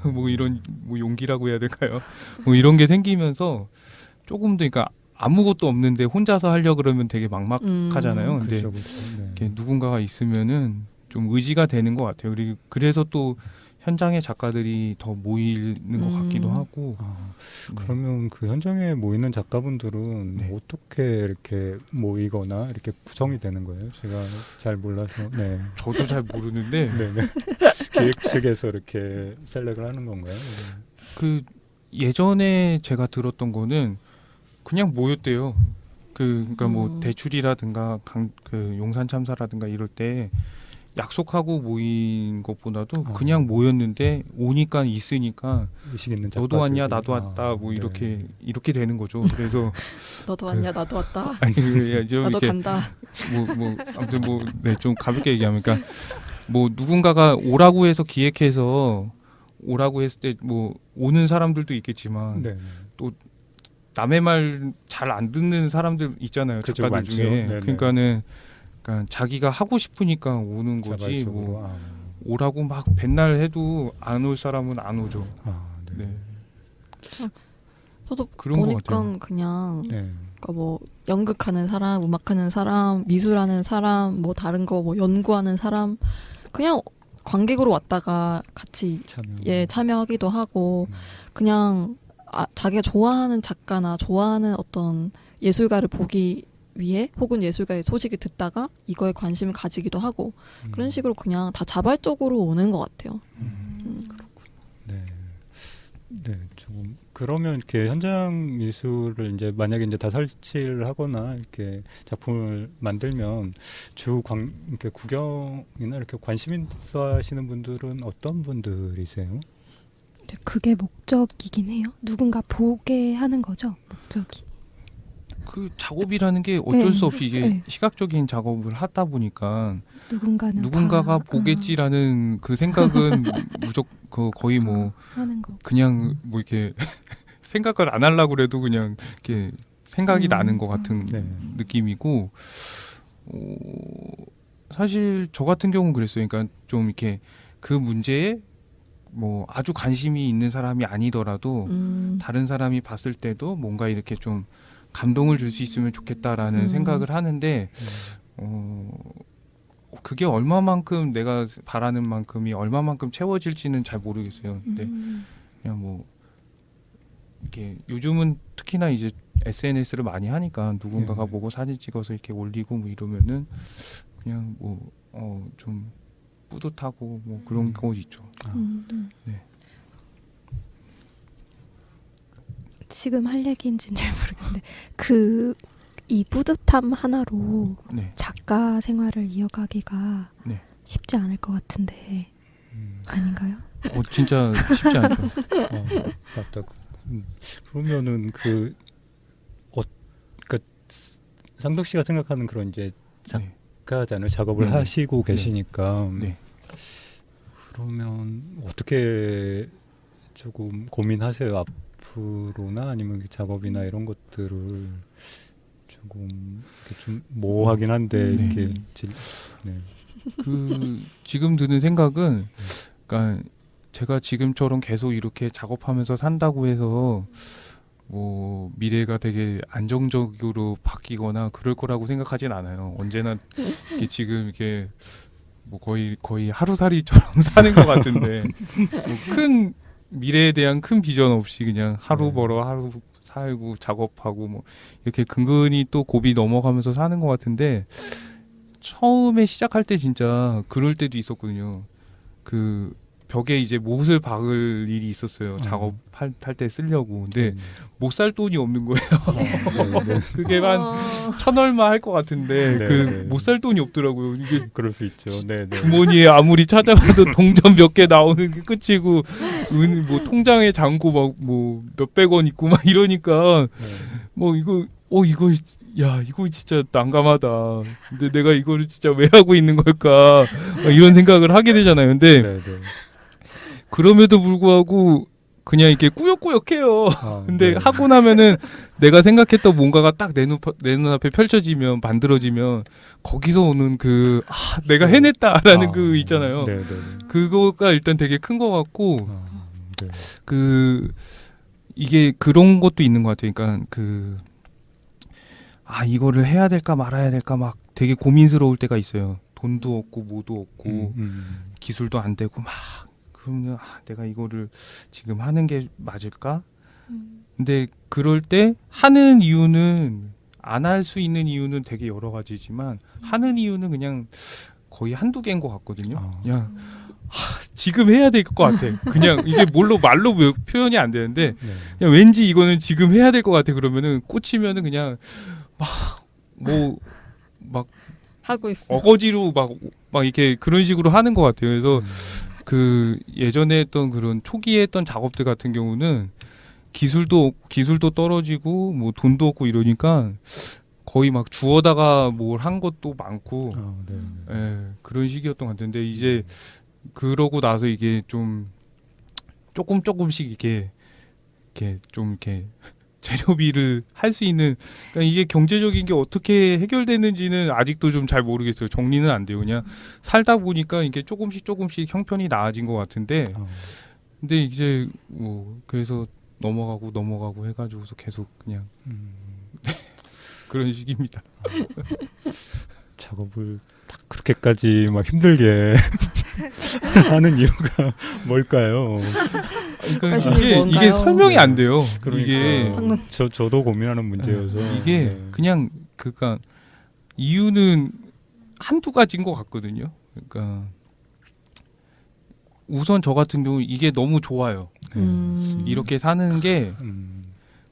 뭐 이런 뭐 용기라고 해야 될까요? 뭐 이런 게 생기면서 조금 더 그러니까 아무것도 없는데 혼자서 하려 그러면 되게 막막하잖아요. 근데 그렇죠, 그렇죠. 네. 이렇게 누군가가 있으면은 좀 의지가 되는 것 같아요. 그리고 그래서 또 현장의 작가들이 더 모이는 것 같기도 하고. 네. 그러면 그 현장에 모이는 작가분들은 네. 어떻게 이렇게 모이거나 이렇게 구성이 되는 거예요? 제가 잘 몰라서. 네. 저도 잘 모르는데 네. 기획 측에서 이렇게 셀렉을 하는 건가요? 그 예전에 제가 들었던 거는 그냥 모였대요. 그러니까 뭐 대출이라든가 그 용산 참사라든가 이럴 때 약속하고 모인 것보다도 그냥 모였는데 오니까 있으니까 의식 있는 너도 왔냐 작가들이. 나도 왔다 뭐 네. 이렇게 되는 거죠. 그래서 너도 왔냐 나도 왔다. 아니 좀 나도 이렇게 간다. 뭐 아무튼 뭐 네 좀 가볍게 얘기하면 그러니까 뭐 누군가가 오라고 해서 기획해서 오라고 했을 때 뭐 오는 사람들도 있겠지만 네. 남의 말 잘 안 듣는 사람들 있잖아요. 그렇죠, 작가들 많죠. 중에. 네네. 그러니까 자기가 하고 싶으니까 오는 거지 자발적으로. 뭐 오라고 막 맨날 해도 안 올 사람은 안 오죠. 네. 네. 저도 그런 것 보니까 같아요. 그냥 네. 그러니까 뭐 연극하는 사람, 음악하는 사람, 미술하는 사람, 뭐 다른 거 뭐 연구하는 사람 그냥 관객으로 왔다가 같이 참여하기도 하고 그냥 자기가 좋아하는 작가나 좋아하는 어떤 예술가를 보기 위해 혹은 예술가의 소식을 듣다가 이거에 관심을 가지기도 하고 그런 식으로 그냥 다 자발적으로 오는 것 같아요. 네. 네, 조금 그러면 이렇게 현장 미술을 이제 만약에 이제 다 설치를 하거나 이렇게 작품을 만들면 이렇게 구경이나 이렇게 관심 있어 하시는 분들은 어떤 분들이세요? 네, 그게 목적이긴 해요. 누군가 보게 하는 거죠, 목적이. 그 작업이라는 게 어쩔 네. 수 없이 이게 네. 시각적인 작업을 하다 보니까 봐. 누군가가 보겠지라는 그 생각은 거의 뭐 하는 거. 그냥 뭐 이렇게 생각을 안 하려고 그래도 그냥 이렇게 생각이 나는 것 같은 네. 느낌이고 사실 저 같은 경우는 그랬어요. 그러니까 좀 이렇게 그 문제에 뭐 아주 관심이 있는 사람이 아니더라도 다른 사람이 봤을 때도 뭔가 이렇게 좀 감동을 줄 수 있으면 좋겠다라는 생각을 하는데 그게 얼마만큼 내가 바라는 만큼이 얼마만큼 채워질지는 잘 모르겠어요. 근데 그냥 뭐 이렇게 요즘은 특히나 이제 SNS를 많이 하니까 누군가가 보고 사진 찍어서 이렇게 올리고 뭐 이러면은 그냥 뭐 좀 뿌듯하고 뭐 그런 거 있죠. 네. 지금 할 얘기인지는 잘 모르겠는데 이 뿌듯함 하나로 네. 작가 생활을 이어가기가 네. 쉽지 않을 것 같은데 아닌가요? 진짜 쉽지 않죠. 맞다. 그러면은 그러니까 상덕 씨가 생각하는 그런 이제 작가잖아요. 작업을 하시고 계시니까. 네. 그러면 어떻게 조금 고민하세요? 앞으로나 아니면 작업이나 이런 것들을 조금 좀 모호하긴 한데 이렇게 그 지금 드는 생각은 그러니까 제가 지금처럼 계속 이렇게 작업하면서 산다고 해서 뭐 미래가 되게 안정적으로 바뀌거나 그럴 거라고 생각하진 않아요. 언제나 이게 지금 이렇게 뭐 거의 하루살이처럼 사는 것 같은데 뭐 큰 미래에 대한 큰 비전 없이 그냥 하루 벌어 하루 살고 작업하고 뭐 이렇게 근근히 또 고비 넘어가면서 사는 것 같은데 처음에 시작할 때 진짜 그럴 때도 있었거든요. 그 벽에 이제 못을 박을 일이 있었어요. 작업할 때 쓰려고. 근데 못 살 돈이 없는 거예요. 그게 한 1,000얼마 할 것 같은데 못 살 돈이 없더라고요. 이게 그럴 수 있죠. 주머니에 아무리 찾아봐도 동전 몇 개 나오는 게 끝이고 뭐 통장에 잔고 막 뭐 몇백 원 있고 막 이러니까 뭐 이거 진짜 난감하다. 근데 내가 이거를 진짜 왜 하고 있는 걸까? 이런 생각을 하게 되잖아요. 근데 그럼에도 불구하고 그냥 이렇게 꾸역꾸역해요. 아, 근데 네. 하고 나면은 내가 생각했던 뭔가가 딱 내 눈앞에 펼쳐지면 만들어지면 거기서 오는 내가 해냈다라는 아, 그 있잖아요. 네, 네. 그거가 일단 되게 큰 것 같고 아, 네. 이게 그런 것도 있는 것 같아요. 그러니까 이거를 해야 될까 말아야 될까 막 되게 고민스러울 때가 있어요. 돈도 없고 뭐도 없고 기술도 안 되고 막 그러면 내가 이거를 지금 하는 게 맞을까? 근데 그럴 때 하는 이유는 안 할 수 있는 이유는 되게 여러 가지지만 하는 이유는 그냥 거의 한두 개인 것 같거든요. 아. 그냥 지금 해야 될 것 같아. 그냥 이게 말로 표현이 안 되는데 네. 그냥 왠지 이거는 지금 해야 될 것 같아. 그러면은 꽂히면은 그냥 막 하고 있어. 어거지로 막 이렇게 그런 식으로 하는 것 같아요. 그래서 그 예전에 했던 그런 초기에 했던 작업들 같은 경우는 기술도 떨어지고 뭐 돈도 없고 이러니까 거의 막 주워다가 뭘 한 것도 많고 아, 네. 예, 그런 시기였던 것 같은데 이제 그러고 나서 이게 좀 조금씩 이렇게 좀 이렇게 재료비를 할 수 있는 그러니까 이게 경제적인 게 어떻게 해결되는지는 아직도 좀 잘 모르겠어요. 정리는 안 돼요. 그냥 살다 보니까 이게 조금씩 형편이 나아진 것 같은데 아, 근데 이제 뭐 그래서 넘어가고 해가지고서 계속 그냥 그런 식입니다. 작업을 딱 그렇게까지 막 힘들게 하는 이유가 뭘까요? 그러니까 가시는 뭔가요? 이게 설명이 안 돼요. 그러니까 이게 저도 고민하는 문제여서 이게 네. 그냥 그러니까 이유는 한두 가지인 것 같거든요. 그러니까 우선 저 같은 경우 이게 너무 좋아요. 이렇게 사는 게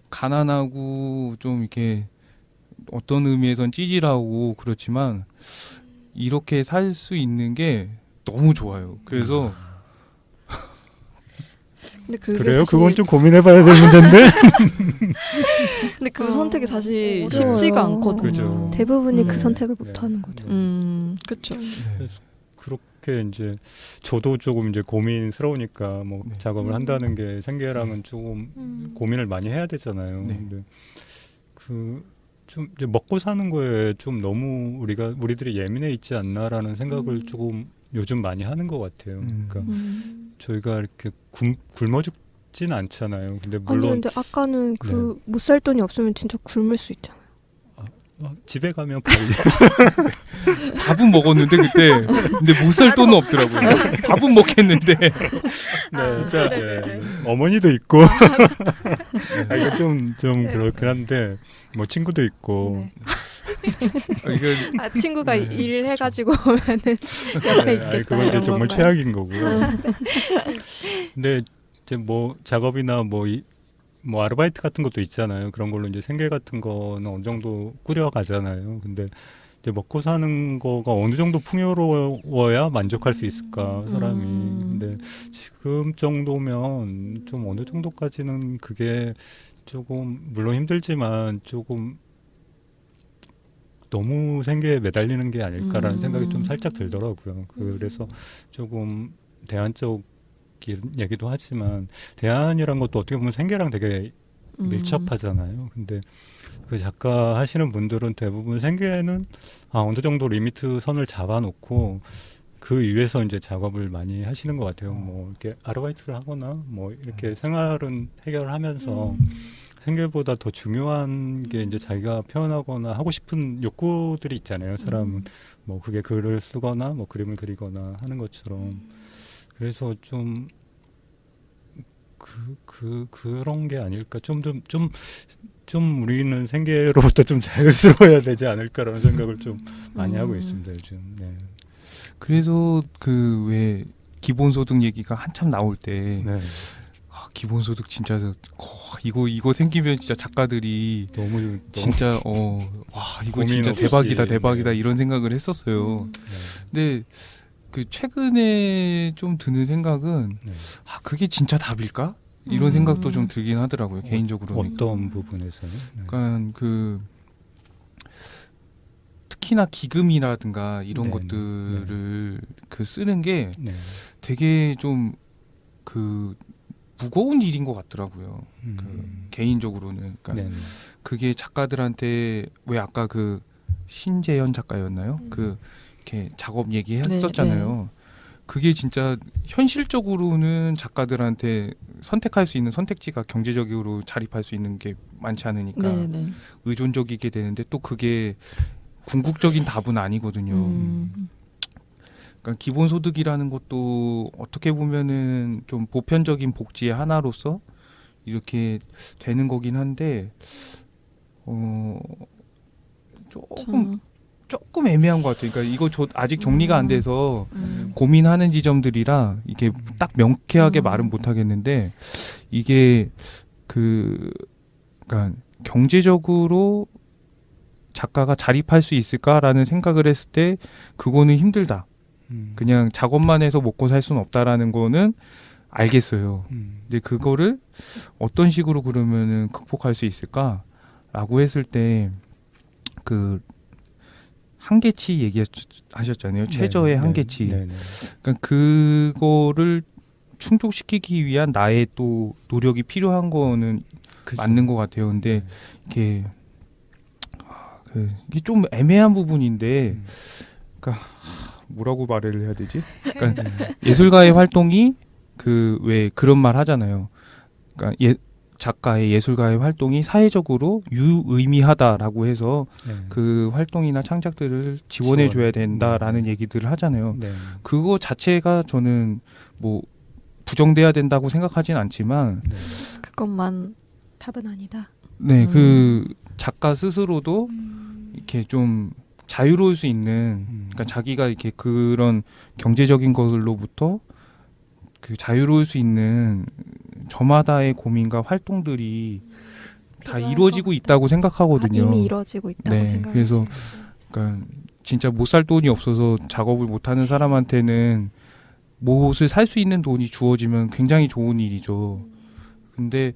가난하고 좀 이렇게 어떤 의미에선 찌질하고 그렇지만 이렇게 살 수 있는 게 너무 좋아요. 그래서 근데 그게 그래요? 사실, 그건 좀 고민해봐야 될 문제인데. 근데 그 선택이 사실 어려워요. 쉽지가 않거든요. 그죠. 대부분이 음. 그 선택을 네. 못 하는 거죠. 그렇죠. 네. 그렇게 이제 저도 조금 이제 고민스러우니까 뭐 네. 작업을 한다는 게 생계랑은 조금 고민을 많이 해야 되잖아요. 네. 근데 좀 이제 먹고 사는 거에 좀 너무 우리들이 예민해 있지 않나라는 생각을 조금 요즘 많이 하는 것 같아요. 그러니까 저희가 이렇게 굶어 죽진 않잖아요. 근데 아니 물론 근데 아까는 그 못 살 돈이 없으면 진짜 굶을 수 있잖아요. 집에 가면 밥이 밥은 먹었는데 그때 근데 못 살 돈은 없더라고요. 밥은 먹겠는데 진짜 어머니도 있고 이거 좀 그렇긴 한데 뭐 친구도 있고 이거 친구가 일을 해가지고 오면은 옆에 있겠다. 그건 이제 이런 정말 건가요? 최악인 거고요. 근데 이제 뭐 작업이나 뭐 아르바이트 같은 것도 있잖아요. 그런 걸로 이제 생계 같은 거는 어느 정도 꾸려가잖아요. 근데 이제 먹고 사는 거가 어느 정도 풍요로워야 만족할 수 있을까 사람이. 근데 지금 정도면 좀 어느 정도까지는 그게 조금 물론 힘들지만 조금 너무 생계에 매달리는 게 아닐까라는 생각이 좀 살짝 들더라고요. 그래서 조금 대안적 얘기도 하지만 대안이란 것도 어떻게 보면 생계랑 되게 밀접하잖아요. 근데 그 작가 하시는 분들은 대부분 생계는 어느 정도 리미트 선을 잡아놓고 그 위에서 이제 작업을 많이 하시는 것 같아요. 뭐 이렇게 아르바이트를 하거나 뭐 이렇게 생활은 해결하면서 생계보다 더 중요한 게 이제 자기가 표현하거나 하고 싶은 욕구들이 있잖아요. 사람은 뭐 그게 글을 쓰거나 뭐 그림을 그리거나 하는 것처럼. 그래서 좀 그런 게 아닐까. 좀 우리는 생계로부터 좀 자유스러워야 되지 않을까라는 생각을 좀 많이 하고 있습니다 요즘. 네. 그래서 그 왜 기본소득 얘기가 한참 나올 때 네. 기본소득 진짜 이거 생기면 진짜 작가들이 너무 진짜 와 이거 고민 진짜 없이, 대박이다 네. 이런 생각을 했었어요. 네. 근데 그 최근에 좀 드는 생각은 네. 그게 진짜 답일까? 이런 생각도 좀 들긴 하더라고요. 개인적으로. 어떤 부분에서는? 네. 그러니까 특히나 기금이라든가 이런 네, 것들을 그 쓰는 게 네. 되게 좀 무거운 일인 것 같더라고요. 개인적으로는. 그러니까 네. 그게 작가들한테 왜 아까 그 신재현 작가였나요? 그 이렇게 작업 얘기했었잖아요. 그게 진짜 현실적으로는 작가들한테 선택할 수 있는 선택지가 경제적으로 자립할 수 있는 게 많지 않으니까 네, 네. 의존적이게 되는데 또 그게 궁극적인 답은 아니거든요. 그러니까 기본소득이라는 것도 어떻게 보면은 좀 보편적인 복지의 하나로서 이렇게 되는 거긴 한데 조금 애매한 것 같아요. 그러니까 이거 아직 정리가 안 돼서 고민하는 지점들이라 이게 딱 명쾌하게 말은 못 하겠는데 이게 그러니까 경제적으로 작가가 자립할 수 있을까라는 생각을 했을 때 그거는 힘들다. 그냥 작업만 해서 먹고 살 수는 없다라는 거는 알겠어요. 근데 그거를 어떤 식으로 그러면은 극복할 수 있을까라고 했을 때 그 한계치 얘기하셨잖아요. 최저의 한계치. 그러니까 그거를 충족시키기 위한 나의 또 노력이 필요한 거는 맞는 것 같아요. 근데 이게 좀 애매한 부분인데, 그러니까 뭐라고 말을 해야 되지? 그러니까 예술가의 활동이 왜 그런 말 하잖아요. 그러니까 작가의 예술가의 활동이 사회적으로 유의미하다라고 해서 그 활동이나 창작들을 지원해줘야 된다라는 얘기들을 하잖아요. 그거 자체가 저는 뭐 부정돼야 된다고 생각하진 않지만 그것만 답은 아니다. 네, 그 작가 스스로도 이렇게 좀 자유로울 수 있는, 그러니까 자기가 이렇게 그런 경제적인 것으로부터 그 자유로울 수 있는 저마다의 고민과 활동들이 다 이루어지고 있다고 생각하거든요. 이미 이루어지고 있다고 네, 생각해요. 그래서 그러니까 진짜 못 살 돈이 없어서 작업을 못 하는 사람한테는 못을 살 수 있는 돈이 주어지면 굉장히 좋은 일이죠. 근데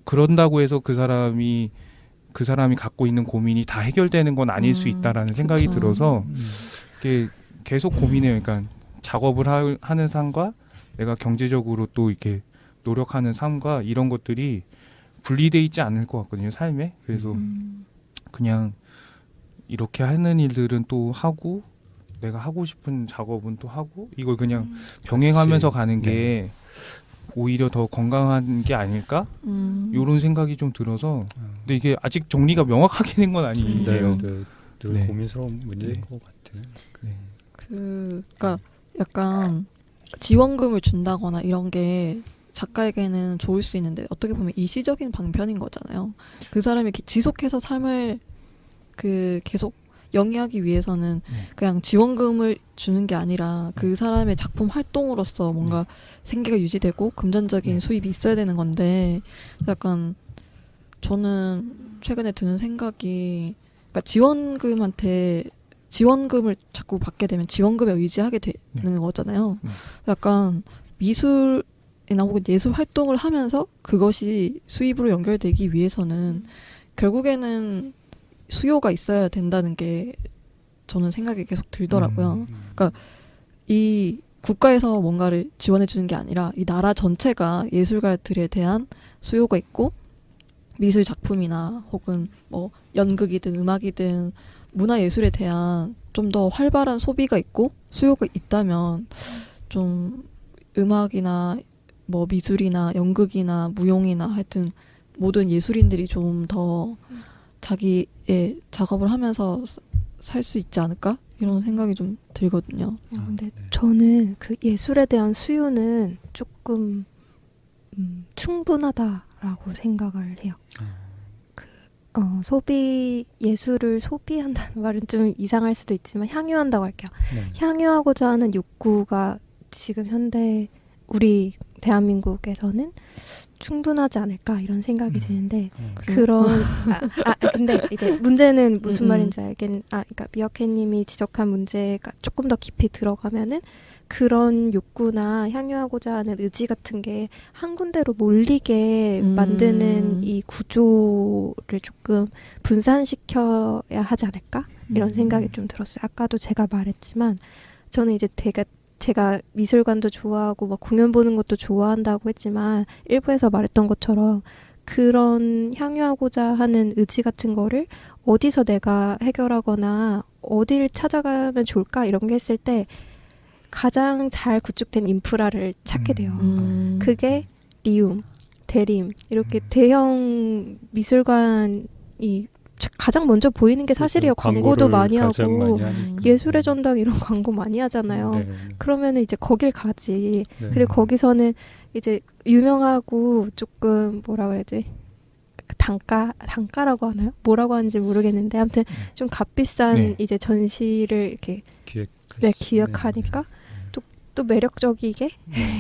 그런다고 해서 그 사람이 갖고 있는 고민이 다 해결되는 건 아닐 수 있다라는 생각이 그쵸. 들어서 이게 계속 고민해요. 그러니까 작업을 하는 삶과 내가 경제적으로 또 이렇게 노력하는 삶과 이런 것들이 분리돼 있지 않을 것 같거든요, 삶에. 그래서 그냥 이렇게 하는 일들은 또 하고 내가 하고 싶은 작업은 또 하고 이걸 그냥 병행하면서 가는 게 오히려 더 건강한 게 아닐까? 이런 생각이 좀 들어서 근데 이게 아직 정리가 명확하게 된 건 아닌데요. 늘 네. 고민스러운 문제인 것 같아요. 그러니까 약간 지원금을 준다거나 이런 게 작가에게는 좋을 수 있는데 어떻게 보면 일시적인 방편인 거잖아요. 그 사람이 지속해서 삶을 계속 영위하기 위해서는 그냥 지원금을 주는 게 아니라 그 사람의 작품 활동으로서 뭔가 생계가 유지되고 금전적인 수입이 있어야 되는 건데 약간 저는 최근에 드는 생각이 그러니까 지원금을 자꾸 받게 되면 지원금에 의지하게 되는 거잖아요. 약간 미술이나 혹은 예술 활동을 하면서 그것이 수입으로 연결되기 위해서는 결국에는 수요가 있어야 된다는 게 저는 생각이 계속 들더라고요. 그러니까 이 국가에서 뭔가를 지원해 주는 게 아니라 이 나라 전체가 예술가들에 대한 수요가 있고 미술 작품이나 혹은 뭐 연극이든 음악이든 문화예술에 대한 좀 더 활발한 소비가 있고 수요가 있다면 좀 음악이나 뭐 미술이나 연극이나 무용이나 하여튼 모든 예술인들이 좀 더 자기의 작업을 하면서 살 수 있지 않을까? 이런 생각이 좀 들거든요. 근데 저는 그 예술에 대한 수요는 조금 충분하다라고 생각을 해요. 예술을 소비한다는 말은 좀 이상할 수도 있지만 향유한다고 할게요. 향유하고자 하는 욕구가 지금 현대 우리 대한민국에서는 충분하지 않을까 이런 생각이 드는데 근데 이제 문제는 무슨 말인지 그러니까 미어캣님이 지적한 문제가 조금 더 깊이 들어가면은 그런 욕구나 향유하고자 하는 의지 같은 게 한 군데로 몰리게 만드는 이 구조를 조금 분산시켜야 하지 않을까 이런 생각이 좀 들었어요. 아까도 제가 말했지만 저는 이제 제가 미술관도 좋아하고 막 공연 보는 것도 좋아한다고 했지만 일부에서 말했던 것처럼 그런 향유하고자 하는 의지 같은 거를 어디서 내가 해결하거나 어디를 찾아가면 좋을까 이런 게 했을 때 가장 잘 구축된 인프라를 찾게 돼요. 그게 리움, 대림 이렇게 대형 미술관이 가장 먼저 보이는 게 사실이에요. 광고도 많이 하고 예술의 전당 이런 광고 많이 하잖아요. 네. 그러면 이제 거길 가지. 네. 그리고 거기서는 이제 유명하고 조금 뭐라 그래야지 단가라고 하나요? 뭐라고 하는지 모르겠는데 아무튼 좀 값비싼 네. 이제 전시를 이렇게 기획하니까 또 매력적이게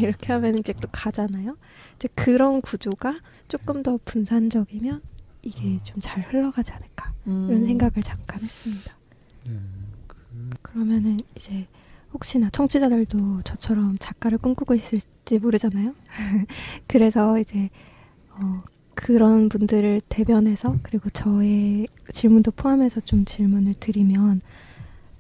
이렇게 하면 이제 또 가잖아요. 이제 그런 구조가 조금 더 분산적이면 이게 좀 잘 흘러가지 않을까 이런 생각을 잠깐 했습니다. 그러면은 이제 혹시나 청취자들도 저처럼 작가를 꿈꾸고 있을지 모르잖아요. 그래서 이제 그런 분들을 대변해서 그리고 저의 질문도 포함해서 좀 질문을 드리면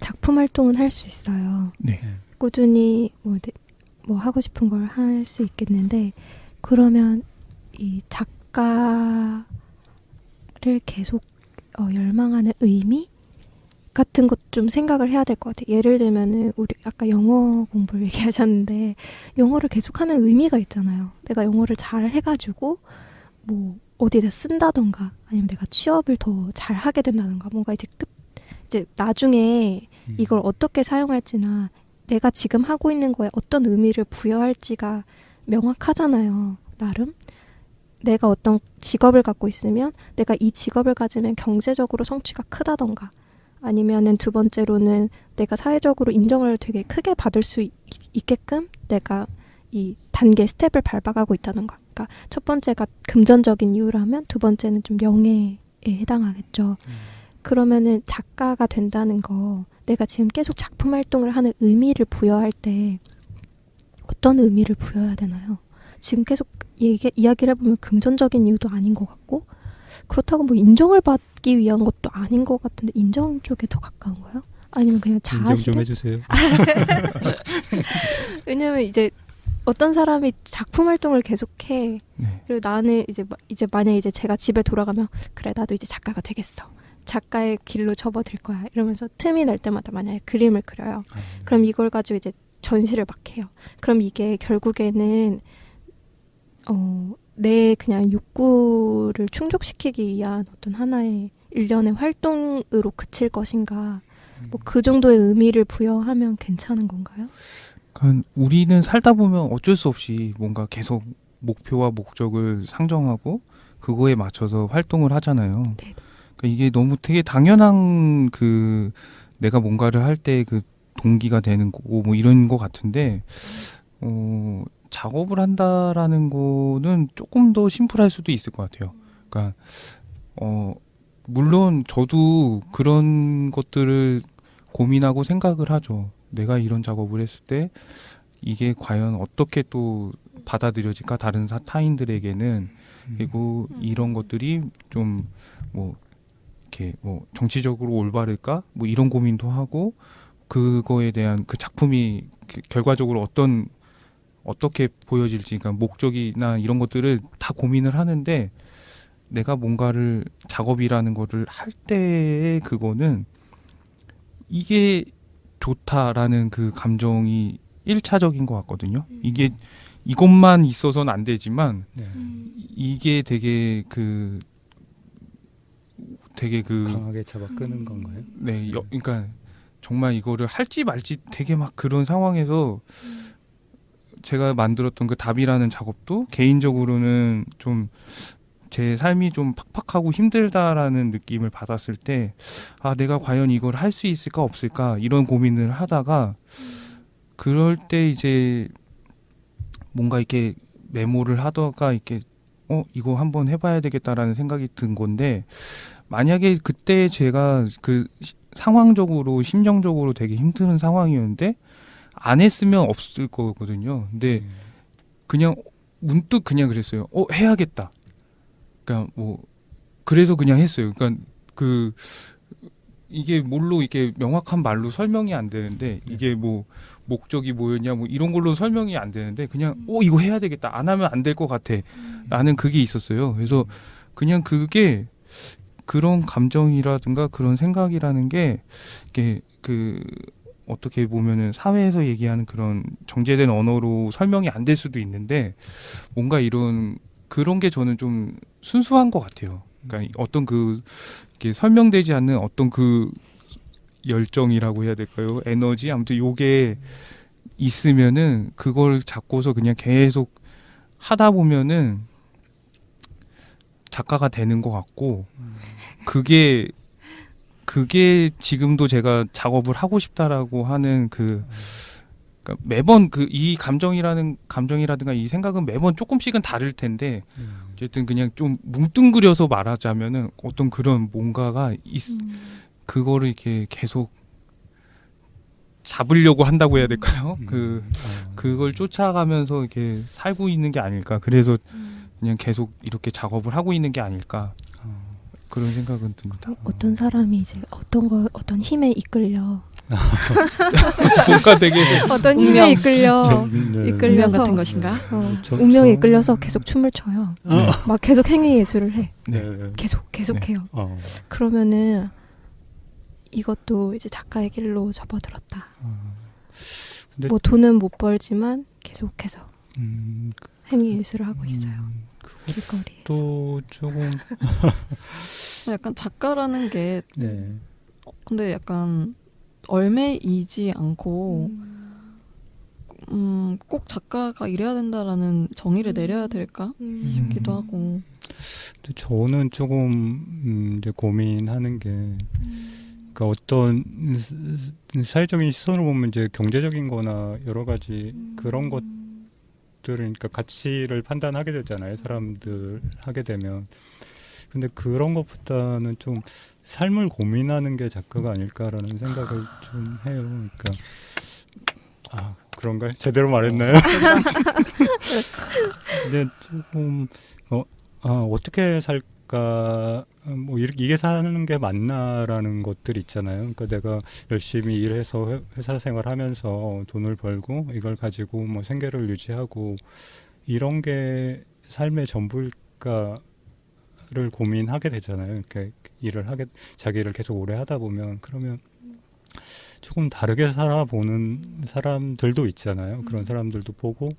작품 활동은 할 수 있어요. 네. 꾸준히 뭐 하고 싶은 걸 할 수 있겠는데 그러면 이 작가를 계속 열망하는 의미 같은 것 좀 생각을 해야 될 것 같아요. 예를 들면은 우리 아까 영어 공부를 얘기하셨는데 영어를 계속하는 의미가 있잖아요. 내가 영어를 잘 해가지고 뭐 어디다 쓴다던가 아니면 내가 취업을 더 잘하게 된다던가 뭔가 이제 나중에 이걸 어떻게 사용할지나 내가 지금 하고 있는 거에 어떤 의미를 부여할지가 명확하잖아요. 나름. 내가 어떤 직업을 갖고 있으면 내가 이 직업을 가지면 경제적으로 성취가 크다던가 아니면은 두 번째로는 내가 사회적으로 인정을 되게 크게 받을 수 있게끔 내가 이 단계 스텝을 밟아가고 있다던가. 그러니까 첫 번째가 금전적인 이유라면 두 번째는 좀 명예에 해당하겠죠. 그러면은 작가가 된다는 거 내가 지금 계속 작품 활동을 하는 의미를 부여할 때 어떤 의미를 부여해야 되나요? 지금 계속 이야기를 해보면 금전적인 이유도 아닌 것 같고 그렇다고 뭐 인정을 받기 위한 것도 아닌 것 같은데 인정 쪽에 더 가까운가요? 아니면 그냥 인정 자아실현? 좀 해주세요. 왜냐면 이제 어떤 사람이 작품 활동을 계속해. 네. 그리고 나는 이제 만약에 이제 제가 집에 돌아가면 그래 나도 이제 작가가 되겠어. 작가의 길로 접어들 거야. 이러면서 틈이 날 때마다 만약에 그림을 그려요. 그럼 이걸 가지고 이제 전시를 막 해요. 그럼 이게 결국에는 내 그냥 욕구를 충족시키기 위한 어떤 하나의 일련의 활동으로 그칠 것인가. 뭐 그 정도의 의미를 부여하면 괜찮은 건가요? 그러니까 우리는 살다 보면 어쩔 수 없이 뭔가 계속 목표와 목적을 상정하고 그거에 맞춰서 활동을 하잖아요. 네. 그러니까 이게 너무 되게 당연한 그 내가 뭔가를 할 때 그 동기가 되는 거고 뭐 이런 거 같은데 작업을 한다라는 거는 조금 더 심플할 수도 있을 것 같아요. 그러니까 물론 저도 그런 것들을 고민하고 생각을 하죠. 내가 이런 작업을 했을 때 이게 과연 어떻게 또 받아들여질까 다른 타인들에게는. 그리고 이런 것들이 좀 뭐 이렇게 뭐 정치적으로 올바를까 뭐 이런 고민도 하고 그거에 대한 그 작품이 결과적으로 어떻게 보여질지 그러니까 목적이나 이런 것들을 다 고민을 하는데 내가 뭔가를 작업이라는 거를 할 때의 그거는 이게 좋다라는 그 감정이 1차적인 것 같거든요. 이게 이것만 있어서는 안 되지만 이게 되게 강하게 잡아 끄는 건가요? 네, 그러니까 정말 이거를 할지 말지 되게 막 그런 상황에서 제가 만들었던 그 답이라는 작업도 개인적으로는 좀 제 삶이 좀 팍팍하고 힘들다라는 느낌을 받았을 때 내가 과연 이걸 할 수 있을까 없을까 이런 고민을 하다가 그럴 때 이제 뭔가 이렇게 메모를 하다가 이렇게 이거 한번 해봐야 되겠다라는 생각이 든 건데 만약에 그때 제가 그 상황적으로 심정적으로 되게 힘든 상황이었는데 안 했으면 없을 거거든요. 근데 그냥 문득 그냥 그랬어요. 해야겠다. 그러니까 뭐 그래서 그냥 했어요. 그러니까 이게 뭘로 이렇게 명확한 말로 설명이 안 되는데 이게 뭐 목적이 뭐였냐 뭐 이런 걸로 설명이 안 되는데 그냥 이거 해야 되겠다 안 하면 안 될 것 같아 라는 그게 있었어요. 그래서 그냥 그게 그런 감정이라든가 그런 생각이라는 게 이게 그 어떻게 보면은 사회에서 얘기하는 그런 정제된 언어로 설명이 안 될 수도 있는데 뭔가 이런 그런 게 저는 좀 순수한 것 같아요. 그러니까 어떤 그 이게 설명되지 않는 어떤 그 열정이라고 해야 될까요? 에너지 아무튼 요게 있으면은 그걸 잡고서 그냥 계속 하다 보면은 작가가 되는 것 같고 그게 지금도 제가 작업을 하고 싶다라고 하는 그러니까 매번 그 이 감정이라든가 이 생각은 매번 조금씩은 다를 텐데 어쨌든 그냥 좀 뭉뚱그려서 말하자면은 어떤 그런 뭔가가 그거를 이렇게 계속 잡으려고 한다고 해야 될까요? 그걸 쫓아가면서 이렇게 살고 있는 게 아닐까. 그래서 그냥 계속 이렇게 작업을 하고 있는 게 아닐까. 그런 생각은 듭니다. 어떤 사람이 이제 어떤 힘에 이끌려 뭔가 되게 어떤 운명. 힘에 이끌려 운명 이끌려서 같은 것인가? 운명에 이끌려서 계속 춤을 춰요. 막 계속 행위 예술을 해. 네. 계속 해요. 어. 그러면은 이것도 이제 작가의 길로 접어들었다. 근데 뭐 돈은 못 벌지만 계속해서 음, 행위 예술을 하고 있어요. 길거리에서. 또 조금 약간 작가라는 게 네. 근데 약간 얼매이지 않고 꼭 작가가 이래야 된다라는 정의를 내려야 될까 싶기도 하고. 근데 저는 조금 이제 고민하는 게 그러니까 어떤 사회적인 시선으로 보면 이제 경제적인거나 여러 가지 그런 것들을 그러니까 가치를 판단하게 되잖아요. 사람들 하게 되면. 근데 그런 것보다는 좀 삶을 고민하는 게 작가가 아닐까라는 생각을 좀 해요. 그러니까 그런가요? 제대로 말했나요? 근데 조금 어떻게 살까 뭐 이게 사는 게 맞나라는 것들 있잖아요. 그러니까 내가 열심히 일해서 회사 생활하면서 돈을 벌고 이걸 가지고 뭐 생계를 유지하고 이런 게 삶의 전부일까를 고민하게 되잖아요. 이렇게 자기 일을 계속 오래 하다 보면 그러면 조금 다르게 살아보는 사람들도 있잖아요. 그런 사람들도 보고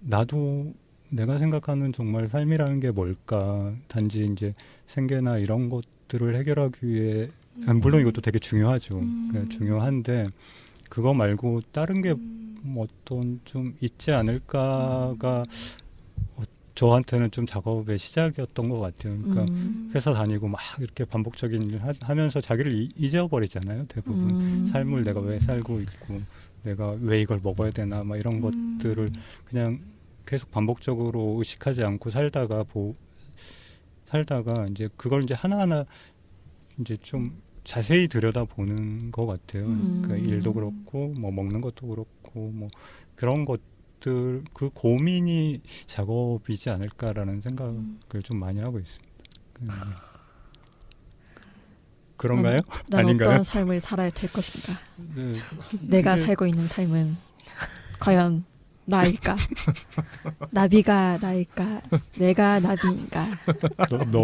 나도 내가 생각하는 정말 삶이라는 게 뭘까? 단지 이제 생계나 이런 것들을 해결하기 위해 물론 이것도 되게 중요하죠. 중요한데 그거 말고 다른 게 어떤 좀 있지 않을까가 저한테는 좀 작업의 시작이었던 것 같아요. 그러니까 회사 다니고 막 이렇게 반복적인 일 하면서 자기를 잊어버리잖아요. 대부분 삶을 내가 왜 살고 있고 내가 왜 이걸 먹어야 되나 막 이런 것들을 그냥 계속 반복적으로 의식하지 않고 살다가 이제 그걸 이제 하나하나 이제 좀 자세히 들여다보는 것 같아요. 그러니까 일도 그렇고 뭐 먹는 것도 그렇고 뭐 그런 것들 그 고민이 작업이지 않을까라는 생각을 좀 많이 하고 있습니다. 그런가요? 난 아닌가요? 어떤 삶을 살아야 될 것인가? 네. 내가 근데- 살고 있는 삶은 과연 나일까? 나비가 나일까? 내가 나비인가?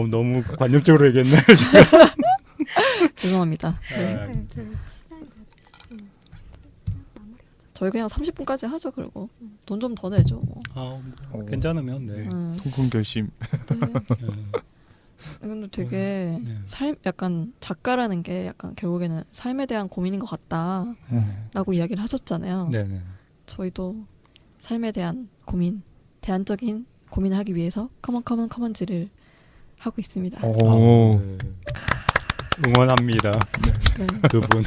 너무 관념적으로 얘기했나요? 죄송합니다. 네. 아, 저희 그냥 30분까지 하죠. 그리고 돈 좀 더 내죠. 괜찮으면 네. 통금 결심. 근데 되게 네. 약간 작가라는 게 약간 결국에는 삶에 대한 고민인 것 같다라고 이야기를 하셨잖아요. 네네. 저희도 삶에 대한 고민, 대안적인 고민을 하기 위해서 커먼지를 하고 있습니다. 네. 응원합니다. 네. 두 분.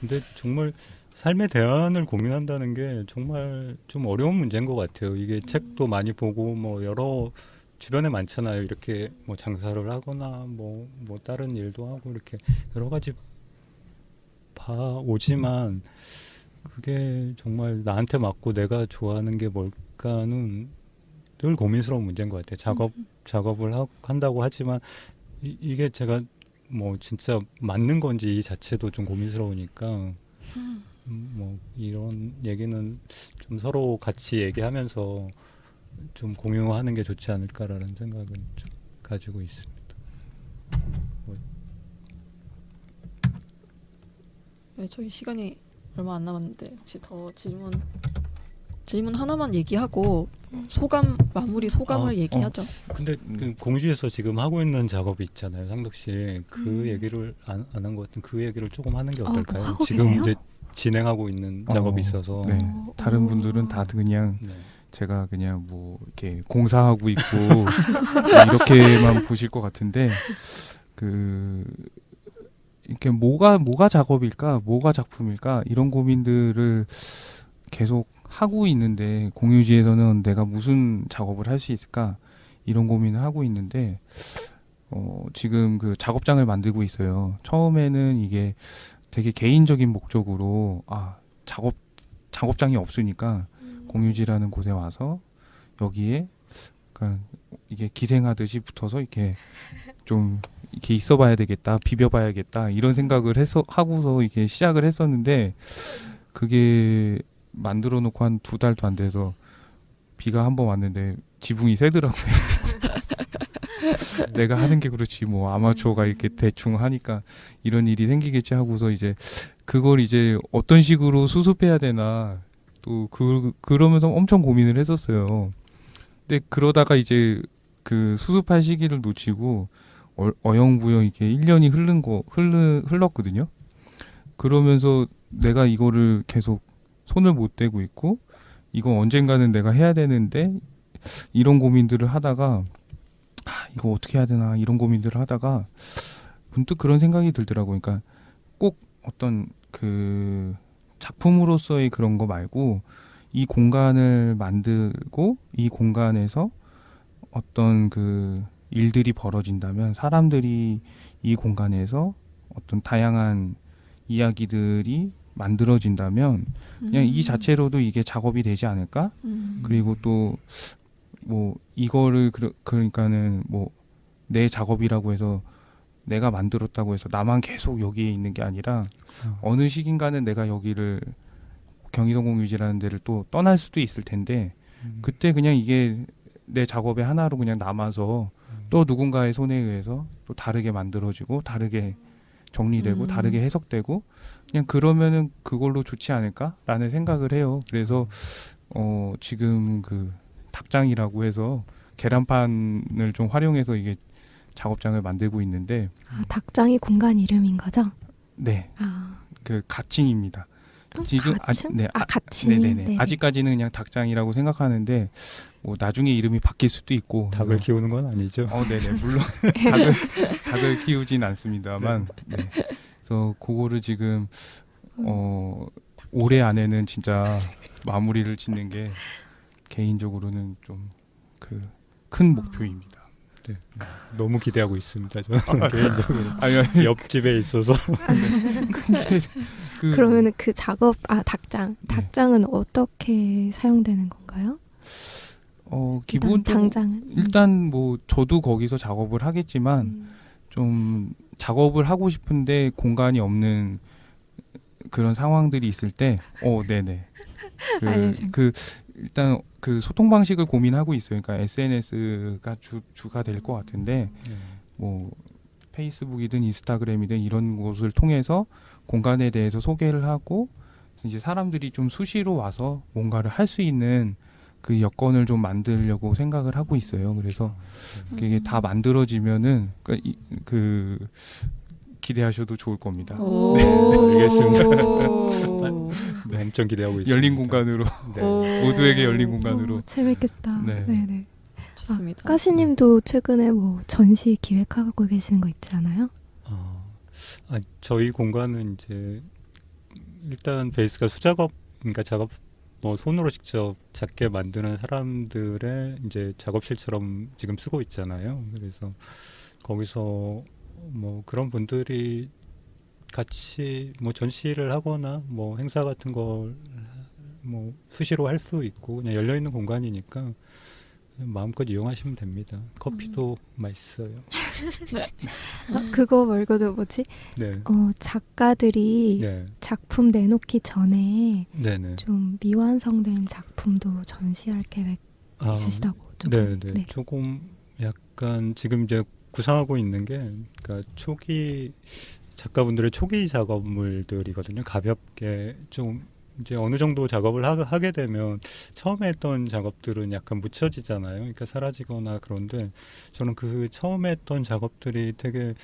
근데 정말 삶의 대안을 고민한다는 게 정말 좀 어려운 문제인 것 같아요. 이게 책도 많이 보고 뭐 여러 주변에 많잖아요. 이렇게 뭐 장사를 하거나 뭐 다른 일도 하고 이렇게 여러 가지 봐오지만 그게 정말 나한테 맞고 내가 좋아하는 게 뭘까는 늘 고민스러운 문제인 것 같아요. 작업을 한다고 하지만 이게 제가 뭐 진짜 맞는 건지 이 자체도 좀 고민스러우니까 뭐 이런 얘기는 좀 서로 같이 얘기하면서 좀 공유하는 게 좋지 않을까라는 생각은 좀 가지고 있습니다. 네, 저희 시간이 얼마 안 남았는데 혹시 더 질문 하나만 얘기하고 마무리 소감을 얘기하죠. 근데 그 공주에서 지금 하고 있는 작업이 있잖아요, 상덕 씨. 그 얘기를 안 한 것 같은 그 얘기를 조금 하는 게 어떨까요? 뭐 하고 지금 계세요? 이제 진행하고 있는 작업이 있어서. 네. 다른 분들은 다 그냥 네. 제가 그냥 뭐 이렇게 공사하고 있고 뭐 이렇게만 보실 것 같은데 그 이렇게 뭐가 작업일까, 뭐가 작품일까 이런 고민들을 계속 하고 있는데 공유지에서는 내가 무슨 작업을 할 수 있을까 이런 고민을 하고 있는데 지금 그 작업장을 만들고 있어요. 처음에는 이게 되게 개인적인 목적으로 작업장이 없으니까 공유지라는 곳에 와서 여기에 그러니까 이게 기생하듯이 붙어서 이렇게 좀 이렇게 있어봐야 되겠다, 비벼봐야겠다 이런 생각을 하고서 이렇게 시작을 했었는데 그게 만들어 놓고 한 2달도 안 돼서 비가 한 번 왔는데 지붕이 새더라고요. 내가 하는 게 그렇지 뭐 아마추어가 이렇게 대충 하니까 이런 일이 생기겠지 하고서 이제 그걸 이제 어떤 식으로 수습해야 되나 또 그러면서 엄청 고민을 했었어요. 근데 그러다가 이제 그 수습할 시기를 놓치고 어영부영 이렇게 1년이 흘렀거든요. 그러면서 내가 이거를 계속 손을 못 대고 있고 이거 언젠가는 내가 해야 되는데 이런 고민들을 하다가 이거 어떻게 해야 되나 이런 고민들을 하다가 문득 그런 생각이 들더라고요. 그러니까 꼭 어떤 그 작품으로서의 그런 거 말고 이 공간을 만들고 이 공간에서 어떤 그 일들이 벌어진다면 사람들이 이 공간에서 어떤 다양한 이야기들이 만들어진다면 그냥 이 자체로도 이게 작업이 되지 않을까? 그리고 또 뭐 이거를 그러니까는 뭐 내 작업이라고 해서 내가 만들었다고 해서 나만 계속 여기에 있는 게 아니라 어느 시긴가는 내가 여기를 경희동공유지라는 데를 또 떠날 수도 있을 텐데 그때 그냥 이게 내 작업의 하나로 그냥 남아서 또 누군가의 손에 의해서 또 다르게 만들어지고 다르게 정리되고 다르게 해석되고 그냥 그러면은 그걸로 좋지 않을까라는 생각을 해요. 그래서 지금 그 닭장이라고 해서 계란판을 좀 활용해서 이게 작업장을 만들고 있는데 닭장이 공간 이름인 거죠? 네, 그 가칭입니다. 지금 가칭? 네, 가칭. 네네네. 네네. 아직까지는 그냥 닭장이라고 생각하는데 뭐 나중에 이름이 바뀔 수도 있고. 닭을 키우는 건 아니죠? 네네. 물론 닭을 키우진 않습니다만. 네. 그래서 그거를 지금 올해 안에는 진짜 마무리를 짓는 게 개인적으로는 좀 그 큰 목표입니다. 네. 너무 기대하고 있습니다. 저는 개인적으로 아니, 옆집에 있어서 그러면은 그 작업 닭장은 어떻게 사용되는 건가요? 기본적으로 당장은 일단 뭐 저도 거기서 작업을 하겠지만 좀 작업을 하고 싶은데 공간이 없는 그런 상황들이 있을 때 네네 일단 그 소통 방식을 고민하고 있어요. 그러니까 SNS가 주가 될 것 같은데 뭐 페이스북이든 인스타그램이든 이런 곳을 통해서 공간에 대해서 소개를 하고 이제 사람들이 좀 수시로 와서 뭔가를 할 수 있는 그 여건을 좀 만들려고 생각을 하고 있어요. 그래서 이게 다 만들어지면은 그 기대하셔도 좋을 겁니다. 네, 알겠습니다. 네, 엄청 기대하고 있습니다. 열린 공간으로 네. 모두에게 열린 공간으로. 재밌겠다. 네. 네네. 좋습니다. 까시님도 최근에 뭐 전시 기획하고 계시는 거 있잖아요. 저희 공간은 이제 일단 베이스가 수작업, 그러니까 작업 뭐 손으로 직접 작게 만드는 사람들의 이제 작업실처럼 지금 쓰고 있잖아요. 그래서 거기서 뭐 그런 분들이 같이 뭐 전시를 하거나 뭐 행사 같은 걸 뭐 수시로 할 수 있고 그냥 열려 있는 공간이니까 그냥 마음껏 이용하시면 됩니다. 커피도 맛있어요. 그거 말고도 뭐지? 네. 작가들이 네. 작품 내놓기 전에 네네. 좀 미완성된 작품도 전시할 계획 있으시다고 조금. 네. 조금 약간 지금 이제 구상하고 있는 게, 그러니까 초기 작가분들의 초기 작업물들이거든요. 가볍게 좀 이제 어느 정도 작업을 하게 되면 처음에 했던 작업들은 약간 묻혀지잖아요. 그러니까 사라지거나. 그런데 저는 그 처음에 했던 작업들이 되게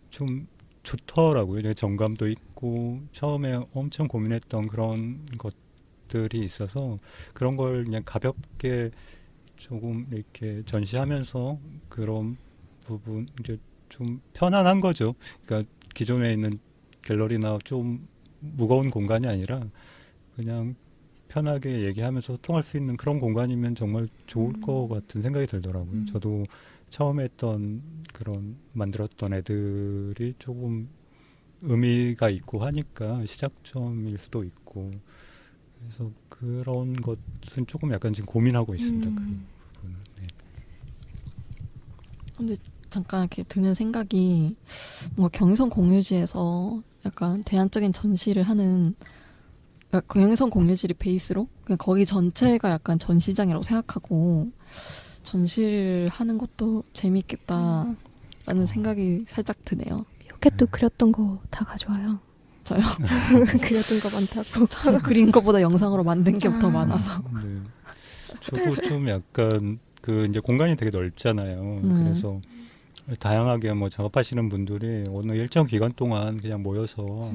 좀 좋더라고요. 되게 정감도 있고 처음에 엄청 고민했던 그런 것들이 있어서 그런 걸 그냥 가볍게 조금 이렇게 전시하면서 그런 부분 이제 좀 편안한 거죠. 그러니까 기존에 있는 갤러리나 좀 무거운 공간이 아니라 그냥 편하게 얘기하면서 소통할 수 있는 그런 공간이면 정말 좋을 것 같은 생각이 들더라고요. 저도 처음에 했던 그런 만들었던 애들이 조금 의미가 있고 하니까 시작점일 수도 있고, 그래서 그런 것은 조금 약간 지금 고민하고 있습니다. 그 부분은. 네. 근데 잠깐 이렇게 드는 생각이 뭔가 경의선 공유지에서 약간 대안적인 전시를 하는, 그러니까 경의선 공유지를 베이스로 그냥 거기 전체가 약간 전시장이라고 생각하고 전시를 하는 것도 재미있겠다라는 생각이 살짝 드네요. 로켓도 그렸던 거 다 가져와요. 저요? 그렸던 거 많다고. 저는 그린 것보다 영상으로 만든 게 더 많아서. 네. 저도 좀 약간 그 이제 공간이 되게 넓잖아요. 그래서 다양하게 뭐 작업하시는 분들이 어느 일정 기간 동안 그냥 모여서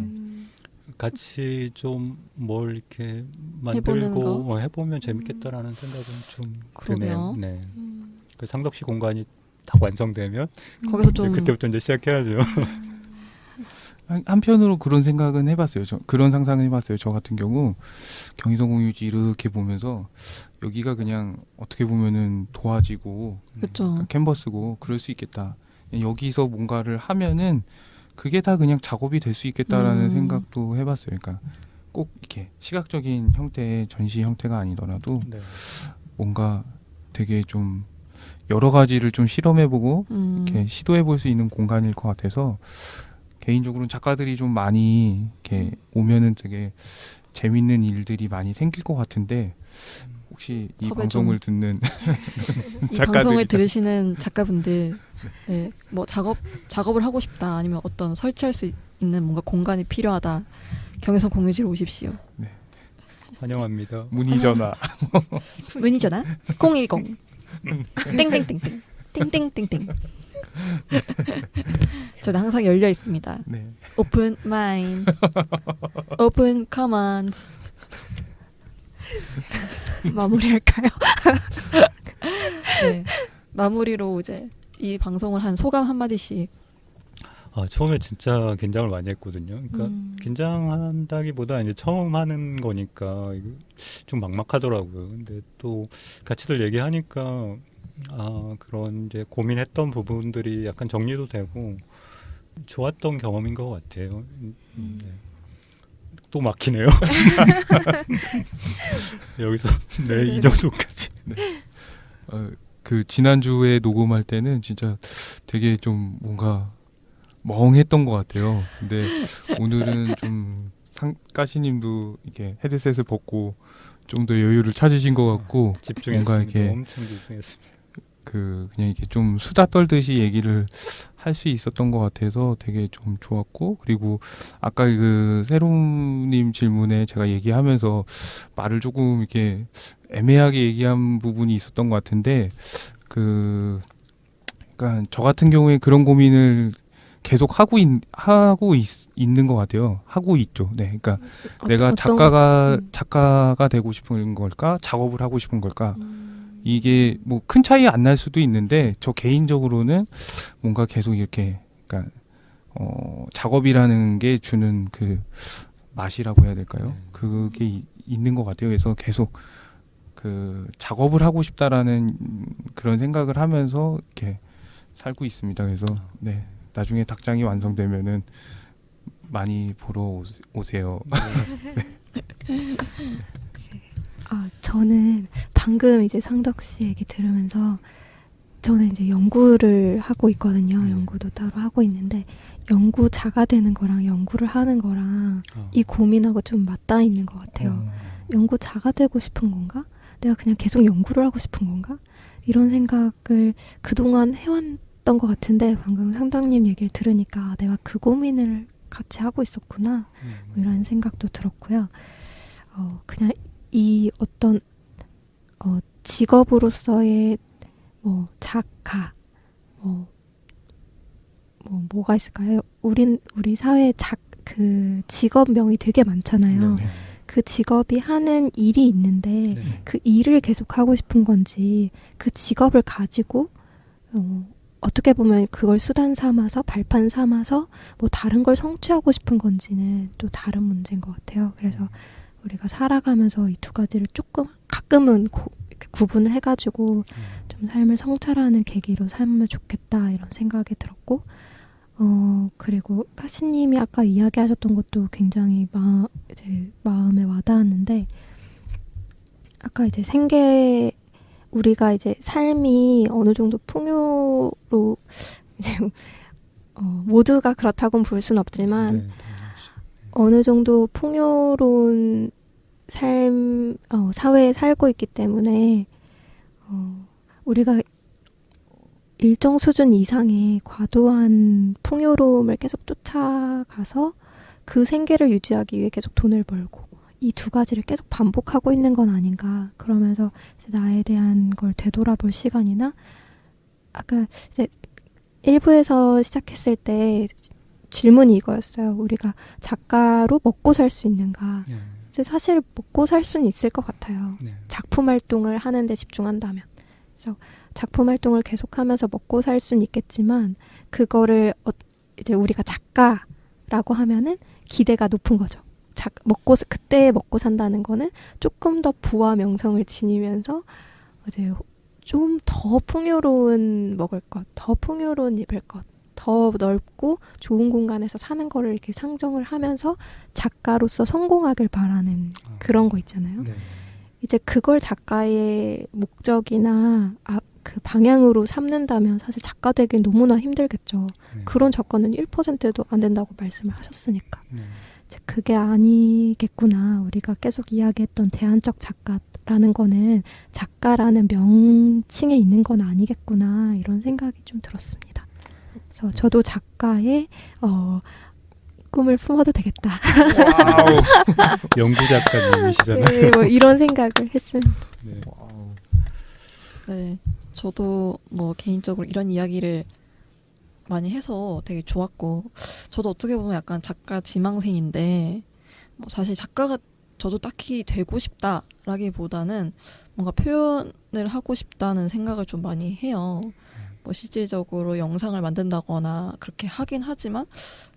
같이 좀 뭘 이렇게 만들고 해보면 재밌겠다라는 생각은 좀 그러게요. 드네요. 네. 그 상덕시 공간이 다 완성되면 거기서 이제 좀 그때부터 이제 시작해야죠. 한편으로 그런 생각은 해봤어요. 그런 상상을 해봤어요. 저 같은 경우 경의선 공유지 이렇게 보면서 여기가 그냥 어떻게 보면은 도화지고 그쵸. 그러니까 캔버스고 그럴 수 있겠다. 여기서 뭔가를 하면은 그게 다 그냥 작업이 될 수 있겠다라는 생각도 해봤어요. 그러니까 꼭 이렇게 시각적인 형태의 전시 형태가 아니더라도 네. 뭔가 되게 좀 여러 가지를 좀 실험해보고 이렇게 시도해볼 수 있는 공간일 것 같아서 개인적으로는 작가들이 좀 많이 이렇게 오면은 되게 재밌는 일들이 많이 생길 것 같은데 혹시 이 섭외 방송을 듣는 이 작가들이 방송을 들으시는 작가분들, 네, 뭐 작업을 하고 싶다 아니면 어떤 설치할 수 있는 뭔가 공간이 필요하다, 경의선 공유지로 오십시오. 환영합니다. 문의 전화 문의 전화 010 땡땡땡땡 땡땡땡땡. 저는 항상 열려 있습니다. 네. Open mind, open command. 마무리할까요? 네. 마무리로 이제 이 방송을 한 소감 한 마디씩. 처음에 진짜 긴장을 많이 했거든요. 그러니까 긴장한다기보다 이제 처음 하는 거니까 이거 좀 막막하더라고요. 근데 또 같이들 얘기하니까 그런 이제 고민했던 부분들이 약간 정리도 되고 좋았던 경험인 것 같아요. 네. 또 막히네요. 여기서 네, 이 정도까지. 네. 그 지난주에 녹음할 때는 진짜 되게 좀 뭔가 멍했던 것 같아요. 근데 오늘은 좀 까시님도 이렇게 헤드셋을 벗고 좀 더 여유를 찾으신 것 같고 집중했습니다. 뭔가 이렇게 엄청 집중했습니다. 그냥 이렇게 좀 수다 떨듯이 얘기를 할 수 있었던 것 같아서 되게 좀 좋았고, 그리고 아까 그 세롬님 질문에 제가 얘기하면서 말을 조금 이렇게 애매하게 얘기한 부분이 있었던 것 같은데 그러니까 저 같은 경우에 그런 고민을 계속 하고 있는 것 같아요. 하고 있죠. 네, 그러니까 내가 작가가 되고 싶은 걸까, 작업을 하고 싶은 걸까. 이게 뭐 큰 차이 안 날 수도 있는데 저 개인적으로는 뭔가 계속 이렇게, 그러니까 작업이라는 게 주는 그 맛이라고 해야 될까요? 그게 있는 것 같아요. 그래서 계속 그 작업을 하고 싶다라는 그런 생각을 하면서 이렇게 살고 있습니다. 그래서 네, 나중에 닭장이 완성되면은 많이 보러 오세요. 저는 방금 이제 상덕 씨 얘기 들으면서 저는 이제 연구를 하고 있거든요. 연구도 따로 하고 있는데 연구자가 되는 거랑 연구를 하는 거랑 이 고민하고 좀 맞닿아 있는 것 같아요. 연구자가 되고 싶은 건가? 내가 그냥 계속 연구를 하고 싶은 건가? 이런 생각을 그동안 해왔던 것 같은데 방금 상덕님 얘기를 들으니까 내가 그 고민을 같이 하고 있었구나 뭐 이런 생각도 들었고요. 그냥 이 어떤 직업으로서의 뭐 작가 뭐가 있을까요? 우리 사회에 그 직업명이 되게 많잖아요. 네. 그 직업이 하는 일이 있는데 네. 그 일을 계속 하고 싶은 건지 그 직업을 가지고 어떻게 보면 그걸 수단 삼아서 발판 삼아서 뭐 다른 걸 성취하고 싶은 건지는 또 다른 문제인 것 같아요. 그래서 우리가 살아가면서 이 두 가지를 조금 가끔은 이렇게 구분을 해가지고 좀 삶을 성찰하는 계기로 삼으면 좋겠다 이런 생각이 들었고 그리고 카시님이 아까 이야기하셨던 것도 굉장히 이제 마음에 와닿았는데 아까 이제 우리가 이제 삶이 어느 정도 풍요로 이제 모두가 그렇다고는 볼 수는 없지만 어느 정도 풍요로운 사회에 살고 있기 때문에 우리가 일정 수준 이상의 과도한 풍요로움을 계속 쫓아가서 그 생계를 유지하기 위해 계속 돈을 벌고 이 두 가지를 계속 반복하고 있는 건 아닌가. 그러면서 이제 나에 대한 걸 되돌아볼 시간이나 아까 이제 1부에서 시작했을 때 질문이 이거였어요. 우리가 작가로 먹고 살 수 있는가. 이제 사실 먹고 살 수는 있을 것 같아요. 작품 활동을 하는데 집중한다면. 그래서 작품 활동을 계속하면서 먹고 살 수는 있겠지만 그거를 이제 우리가 작가라고 하면은 기대가 높은 거죠. 그때 먹고 산다는 거는 조금 더 부와 명성을 지니면서 이제 좀 더 풍요로운 먹을 것, 더 풍요로운 입을 것, 더 넓고 좋은 공간에서 사는 거를 이렇게 상정을 하면서 작가로서 성공하길 바라는 그런 거 있잖아요. 이제 그걸 작가의 목적이나 그 방향으로 삼는다면 사실 작가 되긴 너무나 힘들겠죠. 그런 조건은 1%도 안 된다고 말씀을 하셨으니까. 그게 아니겠구나. 우리가 계속 이야기했던 대안적 작가라는 거는 작가라는 명칭에 있는 건 아니겠구나. 이런 생각이 좀 들었습니다. 그래서 저도 작가의 꿈을 품어도 되겠다. 와우. 연구 작가님이시잖아요. 네, 뭐 이런 생각을 했습니다. 네, 저도 뭐 개인적으로 이런 이야기를 많이 해서 되게 좋았고 저도 어떻게 보면 약간 작가 지망생인데 뭐 사실 작가가 저도 딱히 되고 싶다라기보다는 뭔가 표현을 하고 싶다는 생각을 좀 많이 해요. 뭐 실질적으로 영상을 만든다거나 그렇게 하긴 하지만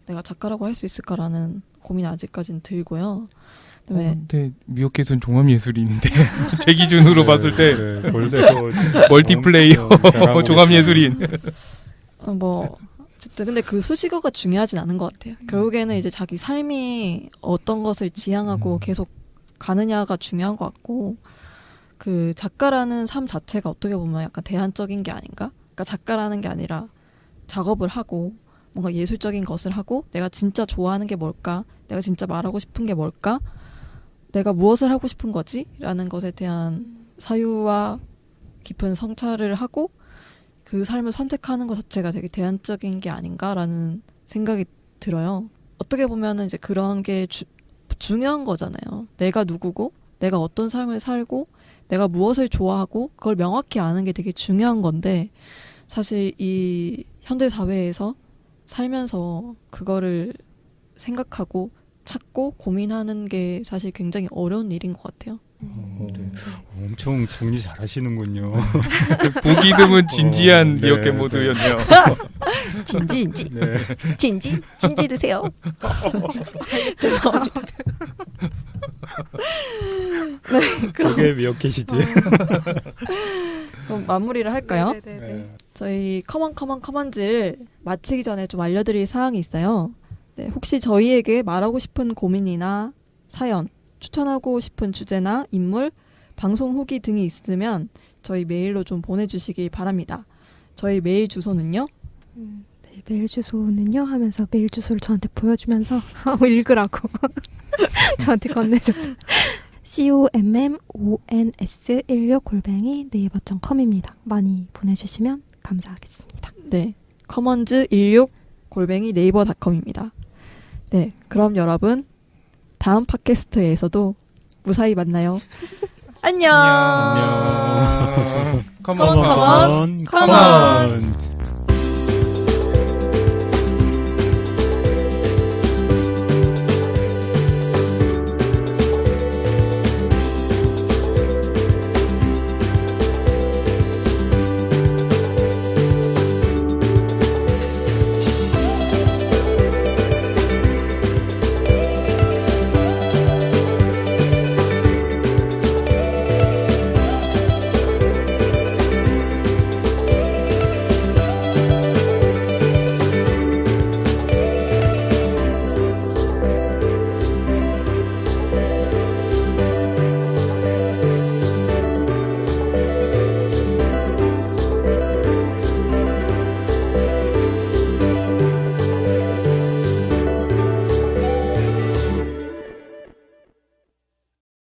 내가 작가라고 할 수 있을까라는 고민이 아직까지는 들고요. 근데 미어캣은 종합예술인인데 제 기준으로 봤을 때 벌써 멀티플레이어 종합예술인. 뭐 어쨌든 근데 그 수식어가 중요하진 않은 것 같아요. 결국에는 이제 자기 삶이 어떤 것을 지향하고 계속 가느냐가 중요한 것 같고 그 작가라는 삶 자체가 어떻게 보면 약간 대안적인 게 아닌가? 그러니까 작가라는 게 아니라 작업을 하고 뭔가 예술적인 것을 하고 내가 진짜 좋아하는 게 뭘까? 내가 진짜 말하고 싶은 게 뭘까? 내가 무엇을 하고 싶은 거지? 라는 것에 대한 사유와 깊은 성찰을 하고 그 삶을 선택하는 것 자체가 되게 대안적인 게 아닌가라는 생각이 들어요. 어떻게 보면은 이제 그런 게 중요한 거잖아요. 내가 누구고, 내가 어떤 삶을 살고, 내가 무엇을 좋아하고, 그걸 명확히 아는 게 되게 중요한 건데, 사실 이 현대 사회에서 살면서 그거를 생각하고 찾고 고민하는 게 사실 굉장히 어려운 일인 것 같아요. 엄청 정리 잘하시는군요. 보기 드문 진지한 네, 미어캣 네. 모드였네요. 진지 네. 진지 드세요. 죄송합니다. 네, 그게 미어캣이지. 그럼 마무리를 할까요? 네. 저희 커먼즈를 마치기 전에 좀 알려드릴 사항이 있어요. 네, 혹시 저희에게 말하고 싶은 고민이나 사연, 추천하고 싶은 주제나 인물, 방송 후기 등이 있으면 저희 메일로 좀 보내주시길 바랍니다. 저희 메일 주소는요. 네, 메일 주소는요 하면서 메일 주소를 저한테 보여주면서 읽으라고 저한테 건네줘서 commons16@네이버.com입니다. 많이 보내주시면 감사하겠습니다. 네, commons16@네이버.com입니다. 네, 그럼 여러분 다음 팟캐스트에서도 무사히 만나요. 안녕. 안녕. Come on, come on. come on.